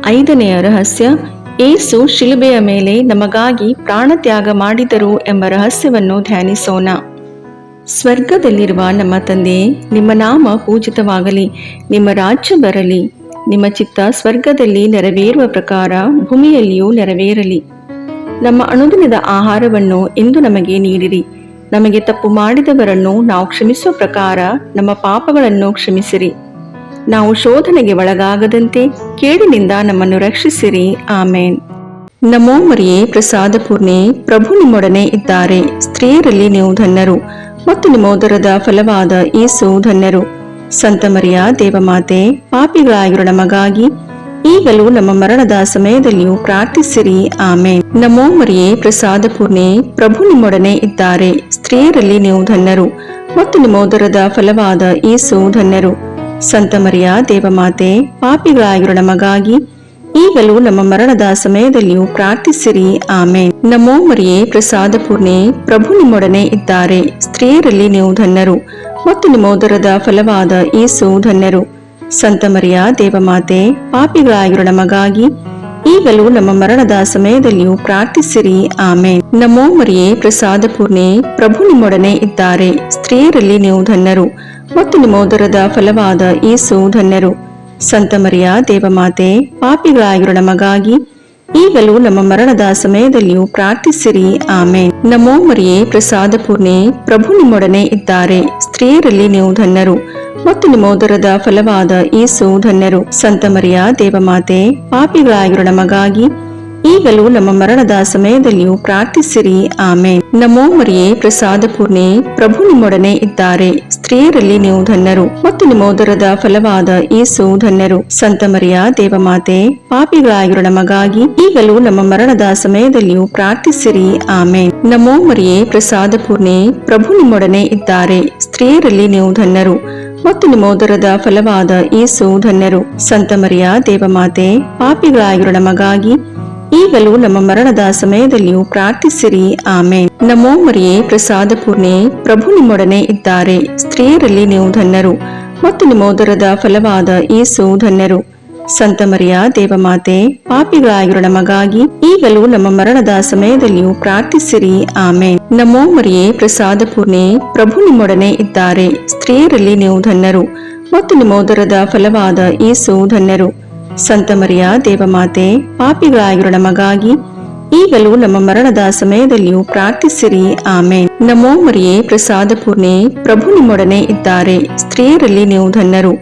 5ನೆಯ ರಹಸ್ಯ, ಯೇಸು ಶಿಲುಬೆಯ ಮೇಲೆ ನಮಗಾಗಿ ಪ್ರಾಣತ್ಯಾಗ ಮಾಡಿದರು ಎಂಬ ರಹಸ್ಯವನ್ನು ಧ್ಯಾನಿಸೋಣ. ಸ್ವರ್ಗದಲ್ಲಿರುವ ನಮ್ಮ ತಂದೆ, ನಿಮ್ಮ ನಾಮ ಪೂಜಿತವಾಗಲಿ, ನಿಮ್ಮ ರಾಜ್ಯ ಬರಲಿ, ನಿಮ್ಮ ಚಿತ್ತ ಸ್ವರ್ಗದಲ್ಲಿ ನೆರವೇರುವ ಪ್ರಕಾರ ಭೂಮಿಯಲ್ಲಿಯೂ ನೆರವೇರಲಿ. ನಮ್ಮ ಅನುದಿನದ ಆಹಾರವನ್ನು ಇಂದು ನಮಗೆ ನೀಡಿರಿ. ನಮಗೆ ತಪ್ಪು ಮಾಡಿದವರನ್ನು ನಾವು ಕ್ಷಮಿಸುವ ಪ್ರಕಾರ ನಮ್ಮ ಪಾಪಗಳನ್ನು ಕ್ಷಮಿಸಿರಿ. ನಾವು ಶೋಧನೆಗೆ ಒಳಗಾಗದಂತೆ ಕೇಡಿನಿಂದ ನಮ್ಮನ್ನು ರಕ್ಷಿಸಿರಿ. ಆಮೇನ್. ನಮೋ ಮರಿಯೇ, ಪ್ರಸಾದ ಪೂರ್ಣೆ, ಪ್ರಭು ನಿಮ್ಮೊಡನೆ ಇದ್ದಾರೆ. ಸ್ತ್ರೀಯರಲ್ಲಿ ನೀವು ಧನ್ಯರು ಮತ್ತು ನಿಮ್ಮ ಉದರದ ಫಲವಾದ ಯೇಸು ಧನ್ಯರು. ಸಂತ ಮರಿಯ ದೇವಮಾತೆ, ಪಾಪಿಗಳಾಗಿರೋ ನಮಗಾಗಿ ಈಗಲೂ ನಮ್ಮ ಮರಣದ ಸಮಯದಲ್ಲಿಯೂ ಪ್ರಾರ್ಥಿಸಿರಿ. ಆಮೇನ್. ನಮೋ ಮರಿಯೇ, ಪ್ರಸಾದ ಪೂರ್ಣೆ, ಪ್ರಭು ನಿಮ್ಮೊಡನೆ ಇದ್ದಾರೆ. ಸ್ತ್ರೀಯರಲ್ಲಿ ನೀವು ಧನ್ಯರು ಮತ್ತು ನಿಮ್ಮ ಉದರದ ಫಲವಾದ ಯೇಸು ಧನ್ಯರು. ಸಂತ ಮರಿಯ ದೇವಮಾತೆ, ಪಾಪಿಗಳಾಗಿರೋ ನಮಗಾಗಿ ಈಗಲೂ ನಮ್ಮ ಮರಣದ ಸಮಯದಲ್ಲಿಯೂ ಪ್ರಾರ್ಥಿಸಿರಿ. ಆಮೇನ್. ನಮೋ ಮರಿಯೇ, ಪ್ರಸಾದ ಪೂರ್ಣೆ, ಪ್ರಭು ನಿಮ್ಮೊಡನೆ ಇದ್ದಾರೆ. ಸ್ತ್ರೀಯರಲ್ಲಿ ನೀವು ಧನ್ಯರು ಮತ್ತು ನಿಮ್ಮ ಉದರದ ಫಲವಾದ ಯೇಸು ಧನ್ಯರು. ಸಂತ ಮರಿಯ ದೇವಮಾತೆ, ಪಾಪಿಗಳಾಗಿರೋ ನಮಗಾಗಿ ಈಗಲೂ ನಮ್ಮ ಮರಣದ ಸಮಯದಲ್ಲಿಯೂ ಪ್ರಾರ್ಥಿಸಿರಿ. ಆಮೇನ್. ನಮೋ ಮರಿಯೇ, ಪ್ರಸಾದ ಪೂರ್ಣೆ, ಪ್ರಭು ನಿಮ್ಮೊಡನೆ ಇದ್ದಾರೆ. ಸ್ತ್ರೀಯರಲ್ಲಿ ನೀವು ಧನ್ಯರು ಮತ್ತು ನಿಮ್ಮ ಉದರದ ಫಲವಾದ ಯೇಸು ಧನ್ಯರು. ಸಂತ ಮರಿಯ ದೇವಮಾತೆ, ಪಾಪಿಗಳಾಗಿರೋ ನಮಗಾಗಿ ಈಗಲೂ ನಮ್ಮ ಮರಣದ ಸಮಯದಲ್ಲಿಯೂ ಪ್ರಾರ್ಥಿಸಿರಿ. ಆಮೇನ್. ನಮೋ ಮರಿಯೇ, ಪ್ರಸಾದ ಪೂರ್ಣೆ, ಪ್ರಭು ನಿಮ್ಮೊಡನೆ ಇದ್ದಾರೆ. ಸ್ತ್ರೀಯರಲ್ಲಿ ನೀವು ಧನ್ಯರು ಮತ್ತು ನಿಮ್ಮ ಉದರದ ಫಲವಾದ ಯೇಸು ಧನ್ಯರು. ಸಂತ ಮರಿಯ ದೇವಮಾತೆ, ಪಾಪಿಗಳಾಗಿರೋ ನಮಗಾಗಿ ಈಗಲೂ ನಮ್ಮ ಮರಣದ ಸಮಯದಲ್ಲಿಯೂ ಪ್ರಾರ್ಥಿಸಿರಿ. ಆಮೇನ್. ನಮೋ ಮರಿಯೇ, ಪ್ರಸಾದ ಪೂರ್ಣೆ, ಪ್ರಭು ನಿಮ್ಮೊಡನೆ ಇದ್ದಾರೆ. ಸ್ತ್ರೀಯರಲ್ಲಿ ನೀವು ಧನ್ಯರು ಮತ್ತು ನಿಮ್ಮ ಉದರದ ಫಲವಾದ ಯೇಸು ಧನ್ಯರು. ಸಂತ ಮರಿಯ ದೇವಮಾತೆ, ಪಾಪಿಗಳಾಗಿರೋ ನಮಗಾಗಿ ಈಗಲೂ ನಮ್ಮ ಮರಣದ ಸಮಯದಲ್ಲಿಯೂ ಪ್ರಾರ್ಥಿಸಿರಿ. ಆಮೇನ್. ನಮೋ ಮರಿಯೇ, ಪ್ರಸಾದ ಪೂರ್ಣೆ, ಪ್ರಭು ನಿಮ್ಮೊಡನೆ ಇದ್ದಾರೆ. ಸ್ತ್ರೀಯರಲ್ಲಿ ನೀವು ಧನ್ಯರು ಮತ್ತು ನಿಮ್ಮ ಉದರದ ಫಲವಾದ ಯೇಸು ಧನ್ಯರು. ಸಂತ ಮರಿಯ ದೇವಮಾತೆ, ಪಾಪಿಗಳಾಗಿರೋ ನಮಗಾಗಿ ಈಗಲೂ ನಮ್ಮ ಮರಣದ ಸಮಯದಲ್ಲಿಯೂ ಪ್ರಾರ್ಥಿಸಿರಿ. ಆಮೇನ್. ನಮೋ ಮರಿಯೇ, ಪ್ರಸಾದ ಪೂರ್ಣೆ, ಪ್ರಭು ನಿಮ್ಮೊಡನೆ ಇದ್ದಾರೆ. ಸ್ತ್ರೀಯರಲ್ಲಿ ನೀವು ಧನ್ಯರು ಮತ್ತು ನಿಮ್ಮ ಉದರದ ಫಲವಾದ ಯೇಸು ಧನ್ಯರು. ಸಂತ ಮರಿಯ ದೇವಮಾತೆ, ಪಾಪಿಗಳಾಗಿರೋ ನಮಗಾಗಿ ಈಗಲೂ ನಮ್ಮ ಮರಣದ ಸಮಯದಲ್ಲಿಯೂ ಪ್ರಾರ್ಥಿಸಿರಿ. ಆಮೇನ್. ನಮೋ ಮರಿಯೇ, ಪ್ರಸಾದ ಪೂರ್ಣೆ, ಪ್ರಭು ನಿಮ್ಮೊಡನೆ ಇದ್ದಾರೆ. ಸ್ತ್ರೀಯರಲ್ಲಿ ನೀವು ಧನ್ಯರು ಮತ್ತು ನಿಮ್ಮ ಉದರದ ಫಲವಾದ ಯೇಸು ಧನ್ಯರು. ಸಂತ ಮರಿಯ ದೇವಮಾತೆ, ಪಾಪಿಗಳಾಗಿರೋ ನಮಗಾಗಿ ಈಗಲೂ ನಮ್ಮ ಮರಣದ ಸಮಯದಲ್ಲಿಯೂ ಪ್ರಾರ್ಥಿಸಿರಿ. ಆಮೇನ್. ನಮೋ ಮರಿಯೇ, ಪ್ರಸಾದ ಪೂರ್ಣೆ, ಪ್ರಭು ನಿಮ್ಮೊಡನೆ ಇದ್ದಾರೆ. ಸ್ತ್ರೀಯರಲ್ಲಿ ನೀವು ಧನ್ಯರು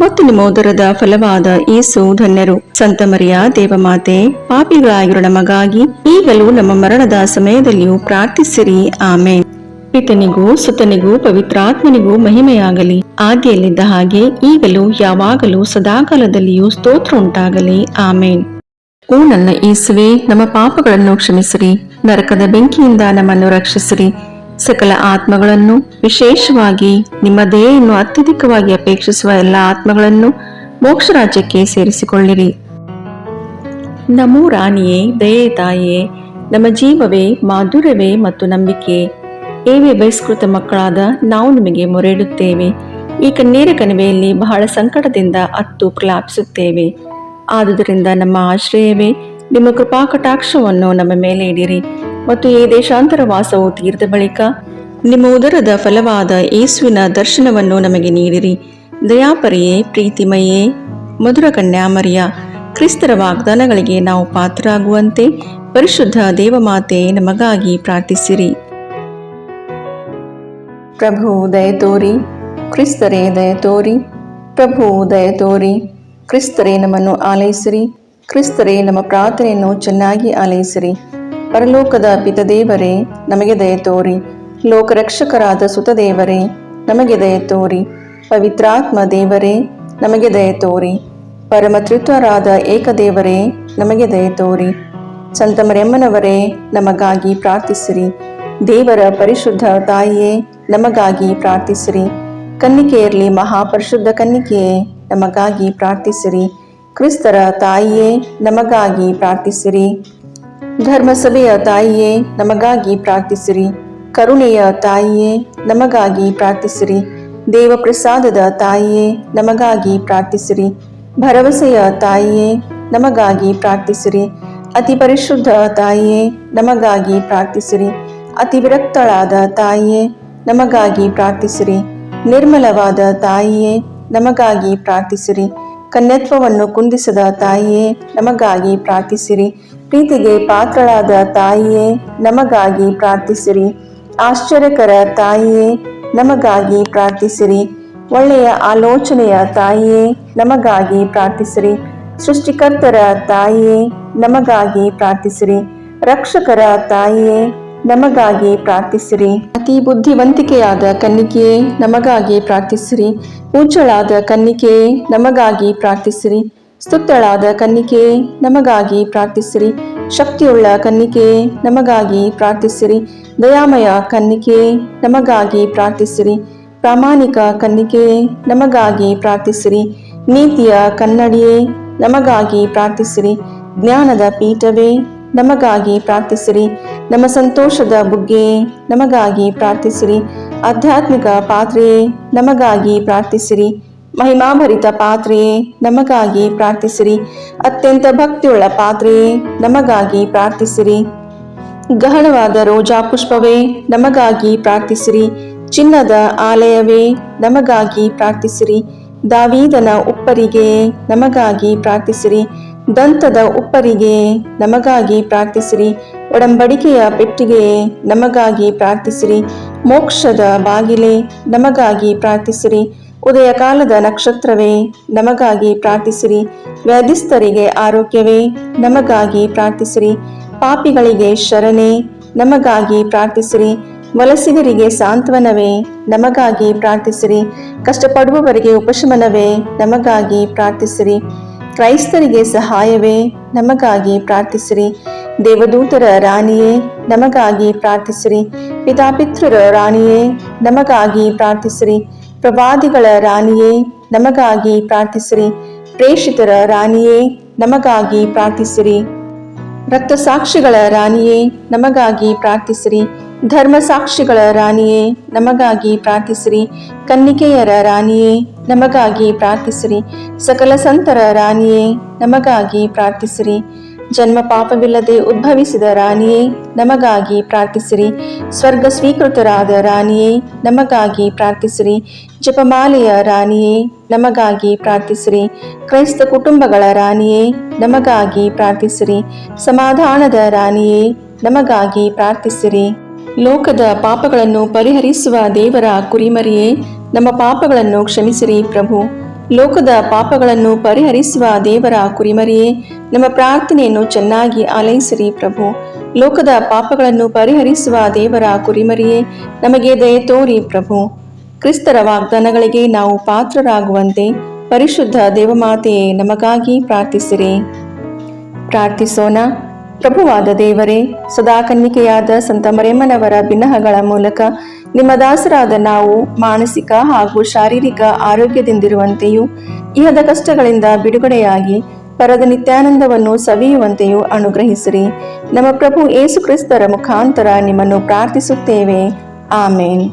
ಮತ್ತು ನಿಮ್ಮ ಉದರದ ಫಲವಾದ ಯೇಸು ಧನ್ಯರು. ಸಂತ ಮರಿಯ ದೇವಮಾತೆ, ಪಾಪಿಗಳಾಗಿರೋ ನಮಗಾಗಿ ಈಗಲೂ ನಮ್ಮ ಮರಣದ ಸಮಯದಲ್ಲಿಯೂ ಪ್ರಾರ್ಥಿಸಿರಿ. ಆಮೇನ್. ಪಿತನಿಗೂ ಸುತನಿಗೂ ಪವಿತ್ರಾತ್ಮನಿಗೂ ಮಹಿಮೆಯಾಗಲಿ, ಆದಿಯಲ್ಲಿದ್ದ ಹಾಗೆ ಈಗಲೂ ಯಾವಾಗಲೂ ಸದಾಕಾಲದಲ್ಲಿಯೂ ಸ್ತೋತ್ರ ಉಂಟಾಗಲಿ. ಆಮೇನ್. ಓ ನನ್ನ ಯೇಸುವೆ, ನಮ್ಮ ಪಾಪಗಳನ್ನು ಕ್ಷಮಿಸಿರಿ, ನರಕದ ಬೆಂಕಿಯಿಂದ ನಮ್ಮನ್ನು ರಕ್ಷಿಸಿರಿ, ಸಕಲ ಆತ್ಮಗಳನ್ನು, ವಿಶೇಷವಾಗಿ ನಿಮ್ಮ ದಯೆಯನ್ನು ಅತ್ಯಧಿಕವಾಗಿ ಅಪೇಕ್ಷಿಸುವ ಎಲ್ಲ ಆತ್ಮಗಳನ್ನು ಮೋಕ್ಷ ರಾಜ್ಯಕ್ಕೆ ಸೇರಿಸಿಕೊಳ್ಳಿರಿ. ನಮೋ ರಾಣಿಯೇ, ದಯೆ ತಾಯಿಯೇ, ನಮ್ಮ ಜೀವವೇ, ಮಾಧುರ್ಯವೇ ಮತ್ತು ನಂಬಿಕೆ, ಏವೇ ಬಹಿಷ್ಕೃತ ಮಕ್ಕಳಾದ ನಾವು ನಿಮಗೆ ಮೊರೆಯಿಡುತ್ತೇವೆ. ಈ ಕಣ್ಣೀರ ಕಣಿವೆಯಲ್ಲಿ ಬಹಳ ಸಂಕಟದಿಂದ ಅತ್ತು ಪ್ರಲಾಪಿಸುತ್ತೇವೆ. ಆದುದರಿಂದ ನಮ್ಮ ಆಶ್ರಯವೇ, ನಿಮ್ಮ ಕೃಪಾ ಕಟಾಕ್ಷವನ್ನು ನಮ್ಮ ಮೇಲೆ ಇಡಿರಿ ಮತ್ತು ಈ ದೇಶಾಂತರ ವಾಸವು ತೀರಿದ ಬಳಿಕ ನಿಮ್ಮ ಉದರದ ಫಲವಾದ ಯೇಸುವಿನ ದರ್ಶನವನ್ನು ನಮಗೆ ನೀಡಿರಿ. ದಯಾಪರಿಯೇ, ಪ್ರೀತಿಮಯೇ, ಮಧುರ ಕನ್ಯಾಮರಿಯ, ಕ್ರಿಸ್ತರ ವಾಗ್ದಾನಗಳಿಗೆ ನಾವು ಪಾತ್ರರಾಗುವಂತೆ ಪರಿಶುದ್ಧ ದೇವಮಾತೆ ನಮಗಾಗಿ ಪ್ರಾರ್ಥಿಸಿರಿ. ಪ್ರಭು ದಯತೋರಿ, ಕ್ರಿಸ್ತರೇ ದಯತೋರಿ, ಪ್ರಭು ದಯತೋರಿ, ಕ್ರಿಸ್ತರೇ ನಮ್ಮನ್ನು ಆಲೈಸಿರಿ, ಕ್ರಿಸ್ತರೇ ನಮ್ಮ ಪ್ರಾರ್ಥನೆಯನ್ನು ಚೆನ್ನಾಗಿ ಆಲೈಸಿರಿ. ಪರಲೋಕದ ಪಿತದೇವರೇ, ನಮಗೆ ದಯತೋರಿ. ಲೋಕರಕ್ಷಕರಾದ ಸುತದೇವರೇ, ನಮಗೆ ದಯತೋರಿ. ಪವಿತ್ರಾತ್ಮ ದೇವರೇ, ನಮಗೆ ದಯತೋರಿ. ಪರಮತ್ರಿತ್ವರಾದ ಏಕದೇವರೇ, ನಮಗೆ ದಯತೋರಿ. ಸಂತ ಮರಿಯಮ್ಮನವರೇ, ನಮಗಾಗಿ ಪ್ರಾರ್ಥಿಸಿರಿ. ದೇವರ ಪರಿಶುದ್ಧ ತಾಯಿಯೇ, ನಮಗಾಗಿ ಪ್ರಾರ್ಥಿಸಿರಿ. ಕನ್ನಿಕೆಯರಲ್ಲಿ ಮಹಾಪರಿಶುದ್ಧ ಕನ್ನಿಕೆಯೇ, ನಮಗಾಗಿ ಪ್ರಾರ್ಥಿಸಿರಿ. ಕ್ರಿಸ್ತರ ತಾಯಿಯೇ, ನಮಗಾಗಿ ಪ್ರಾರ್ಥಿಸಿರಿ. ಧರ್ಮಸಭೆಯ ತಾಯಿಯೇ, ನಮಗಾಗಿ ಪ್ರಾರ್ಥಿಸಿರಿ. ಕರುಣೆಯ ತಾಯಿಯೇ, ನಮಗಾಗಿ ಪ್ರಾರ್ಥಿಸಿರಿ. ದೇವಪ್ರಸಾದದ ತಾಯಿಯೇ, ನಮಗಾಗಿ ಪ್ರಾರ್ಥಿಸಿರಿ. ಭರವಸೆಯ ತಾಯಿಯೇ, ನಮಗಾಗಿ ಪ್ರಾರ್ಥಿಸಿರಿ. ಅತಿ ಪರಿಶುದ್ಧ ತಾಯಿಯೇ, ನಮಗಾಗಿ ಪ್ರಾರ್ಥಿಸಿರಿ. ಅತಿ ವಿರಕ್ತಳಾದ ತಾಯಿಯೇ, ನಮಗಾಗಿ ಪ್ರಾರ್ಥಿಸಿರಿ. ನಿರ್ಮಲವಾದ ತಾಯಿಯೇ, ನಮಗಾಗಿ ಪ್ರಾರ್ಥಿಸಿರಿ. ಕನ್ಯತ್ವವನ್ನು ಕುಂದಿಸದ ತಾಯಿಯೇ, ನಮಗಾಗಿ ಪ್ರಾರ್ಥಿಸಿರಿ. ಪ್ರೀತಿಗೆ ಪಾತ್ರಳಾದ ತಾಯಿಯೇ, ನಮಗಾಗಿ ಪ್ರಾರ್ಥಿಸಿರಿ. ಆಶ್ಚರ್ಯಕರ ತಾಯಿಯೇ, ನಮಗಾಗಿ ಪ್ರಾರ್ಥಿಸಿರಿ. ಒಳ್ಳೆಯ ಆಲೋಚನೆಯ ತಾಯಿಯೇ, ನಮಗಾಗಿ ಪ್ರಾರ್ಥಿಸಿರಿ. ಸೃಷ್ಟಿಕರ್ತರ ತಾಯಿಯೇ, ನಮಗಾಗಿ ಪ್ರಾರ್ಥಿಸಿರಿ. ರಕ್ಷಕರ ತಾಯಿಯೇ, ನಮಗಾಗಿ ಪ್ರಾರ್ಥಿಸಿರಿ. ಅತಿ ಬುದ್ಧಿವಂತಿಕೆಯಾದ ಕನ್ನಿಕೆಯೇ, ನಮಗಾಗಿ ಪ್ರಾರ್ಥಿಸಿರಿ. ಪೂಜ್ಯಳಾದ ಕನ್ನಿಕೆಯೇ, ನಮಗಾಗಿ ಪ್ರಾರ್ಥಿಸಿರಿ. ಸ್ತುತ್ಯಳಾದ ಕನ್ನಿಕೆಯೇ, ನಮಗಾಗಿ ಪ್ರಾರ್ಥಿಸಿರಿ. ಶಕ್ತಿಯುಳ್ಳ ಕನ್ನಿಕೆಯೇ, ನಮಗಾಗಿ ಪ್ರಾರ್ಥಿಸಿರಿ. ದಯಾಮಯ ಕನ್ನಿಕೆಯೇ, ನಮಗಾಗಿ ಪ್ರಾರ್ಥಿಸಿರಿ. ಪ್ರಾಮಾಣಿಕ ಕನ್ನಿಕೆಯೇ, ನಮಗಾಗಿ ಪ್ರಾರ್ಥಿಸಿರಿ. ನೀತಿಯ ಕನ್ನಡಿಯೇ, ನಮಗಾಗಿ ಪ್ರಾರ್ಥಿಸಿರಿ. ಜ್ಞಾನದ ಪೀಠವೇ, ನಮಗಾಗಿ ಪ್ರಾರ್ಥಿಸಿರಿ. ನಮ್ಮ ಸಂತೋಷದ ಬುಗ್ಗೆಯೇ, ನಮಗಾಗಿ ಪ್ರಾರ್ಥಿಸಿರಿ. ಆಧ್ಯಾತ್ಮಿಕ ಪಾತ್ರೆಯೇ, ನಮಗಾಗಿ ಪ್ರಾರ್ಥಿಸಿರಿ. ಮಹಿಮಾಭರಿತ ಪಾತ್ರೆಯೇ, ನಮಗಾಗಿ ಪ್ರಾರ್ಥಿಸಿರಿ. ಅತ್ಯಂತ ಭಕ್ತಿಯುಳ್ಳ ಪಾತ್ರೆಯೇ, ನಮಗಾಗಿ ಪ್ರಾರ್ಥಿಸಿರಿ. ಗಹನವಾದ ರೋಜಾ ಪುಷ್ಪವೇ, ನಮಗಾಗಿ ಪ್ರಾರ್ಥಿಸಿರಿ. ಚಿನ್ನದ ಆಲಯವೇ, ನಮಗಾಗಿ ಪ್ರಾರ್ಥಿಸಿರಿ. ದಾವೀದನ ಉಪ್ಪರಿಗೆಯೇ, ನಮಗಾಗಿ ಪ್ರಾರ್ಥಿಸಿರಿ. ದಂತದ ಉಪ್ಪರಿಗೆ ನಮಗಾಗಿ ಪ್ರಾರ್ಥಿಸಿರಿ. ಒಡಂಬಡಿಕೆಯ ಪೆಟ್ಟಿಗೆಯೇ ನಮಗಾಗಿ ಪ್ರಾರ್ಥಿಸಿರಿ. ಮೋಕ್ಷದ ಬಾಗಿಲೇ ನಮಗಾಗಿ ಪ್ರಾರ್ಥಿಸಿರಿ. ಉದಯ ಕಾಲದ ನಕ್ಷತ್ರವೇ ನಮಗಾಗಿ ಪ್ರಾರ್ಥಿಸಿರಿ. ವ್ಯಾಧಿಸ್ಥರಿಗೆ ಆರೋಗ್ಯವೇ ನಮಗಾಗಿ ಪ್ರಾರ್ಥಿಸಿರಿ. ಪಾಪಿಗಳಿಗೆ ಶರಣೆ ನಮಗಾಗಿ ಪ್ರಾರ್ಥಿಸಿರಿ. ವಲಸಿಗರಿಗೆ ಸಾಂತ್ವನವೇ ನಮಗಾಗಿ ಪ್ರಾರ್ಥಿಸಿರಿ. ಕಷ್ಟಪಡುವವರಿಗೆ ಉಪಶಮನವೇ ನಮಗಾಗಿ ಪ್ರಾರ್ಥಿಸಿರಿ. ಕ್ರೈಸ್ತರಿಗೆ ಸಹಾಯವೇ ನಮಗಾಗಿ ಪ್ರಾರ್ಥಿಸಿರಿ. ದೇವದೂತರ ರಾಣಿಯೇ ನಮಗಾಗಿ ಪ್ರಾರ್ಥಿಸಿರಿ. ಪಿತಾಪಿತೃರ ರಾಣಿಯೇ ನಮಗಾಗಿ ಪ್ರಾರ್ಥಿಸಿರಿ. ಪ್ರವಾದಿಗಳ ರಾಣಿಯೇ ನಮಗಾಗಿ ಪ್ರಾರ್ಥಿಸಿರಿ. ಪ್ರೇಷಿತರ ರಾಣಿಯೇ ನಮಗಾಗಿ ಪ್ರಾರ್ಥಿಸಿರಿ. ರಕ್ತಸಾಕ್ಷಿಗಳ ರಾಣಿಯೇ ನಮಗಾಗಿ ಪ್ರಾರ್ಥಿಸಿರಿ. ಧರ್ಮಸಾಕ್ಷಿಗಳ ರಾಣಿಯೇ ನಮಗಾಗಿ ಪ್ರಾರ್ಥಿಸಿರಿ. ಕನ್ನಿಕೆಯರ ರಾಣಿಯೇ ನಮಗಾಗಿ ಪ್ರಾರ್ಥಿಸಿರಿ. ಸಕಲ ಸಂತರ ರಾಣಿಯೇ ನಮಗಾಗಿ ಪ್ರಾರ್ಥಿಸಿರಿ. ಜನ್ಮ ಪಾಪವಿಲ್ಲದೆ ಉದ್ಭವಿಸಿದ ರಾಣಿಯೇ ನಮಗಾಗಿ ಪ್ರಾರ್ಥಿಸಿರಿ. ಸ್ವರ್ಗ ಸ್ವೀಕೃತರಾದ ರಾಣಿಯೇ ನಮಗಾಗಿ ಪ್ರಾರ್ಥಿಸಿರಿ. ಜಪಮಾಲೆಯ ರಾಣಿಯೇ ನಮಗಾಗಿ ಪ್ರಾರ್ಥಿಸಿರಿ. ಕ್ರೈಸ್ತ ಕುಟುಂಬಗಳ ರಾಣಿಯೇ ನಮಗಾಗಿ ಪ್ರಾರ್ಥಿಸಿರಿ. ಸಮಾಧಾನದ ರಾಣಿಯೇ ನಮಗಾಗಿ ಪ್ರಾರ್ಥಿಸಿರಿ. ಲೋಕದ ಪಾಪಗಳನ್ನು ಪರಿಹರಿಸುವ ದೇವರ ಕುರಿಮರಿಯೇ ನಮ್ಮ ಪಾಪಗಳನ್ನು ಕ್ಷಮಿಸಿರಿ ಪ್ರಭು. ಲೋಕದ ಪಾಪಗಳನ್ನು ಪರಿಹರಿಸುವ ದೇವರ ಕುರಿಮರಿಯೇ ನಮ್ಮ ಪ್ರಾರ್ಥನೆಯನ್ನು ಚೆನ್ನಾಗಿ ಆಲೈಸಿರಿ ಪ್ರಭು. ಲೋಕದ ಪಾಪಗಳನ್ನು ಪರಿಹರಿಸುವ ದೇವರ ಕುರಿಮರಿಯೇ ನಮಗೆ ದಯೆ ತೋರಿ ಪ್ರಭು. ಕ್ರಿಸ್ತರ ವಾಗ್ದಾನಗಳಿಗೆ ನಾವು ಪಾತ್ರರಾಗುವಂತೆ ಪರಿಶುದ್ಧ ದೇವಮಾತೆಯೇ ನಮಗಾಗಿ ಪ್ರಾರ್ಥಿಸಿರಿ. ಪ್ರಾರ್ಥಿಸೋಣ. ಪ್ರಭುವಾದ ದೇವರೇ, ಸದಾ ಕನ್ನಿಕೆಯಾದ ಸಂತ ಮರಿಯಮ್ಮನವರ ಬಿನ್ನಹಗಳ ಮೂಲಕ ನಿಮ್ಮ ದಾಸರಾದ ನಾವು ಮಾನಸಿಕ ಹಾಗೂ ಶಾರೀರಿಕ ಆರೋಗ್ಯದಿಂದಿರುವಂತೆಯೂ ಇಹದ ಕಷ್ಟಗಳಿಂದ ಬಿಡುಗಡೆಯಾಗಿ ಪರದ ನಿತ್ಯಾನಂದವನ್ನು ಸವಿಯುವಂತೆಯೂ ಅನುಗ್ರಹಿಸಿರಿ. ನಮ್ಮ ಪ್ರಭು ಯೇಸು ಕ್ರಿಸ್ತರ ಮುಖಾಂತರ ನಿಮ್ಮನ್ನು ಪ್ರಾರ್ಥಿಸುತ್ತೇವೆ. ಆಮೇನ್.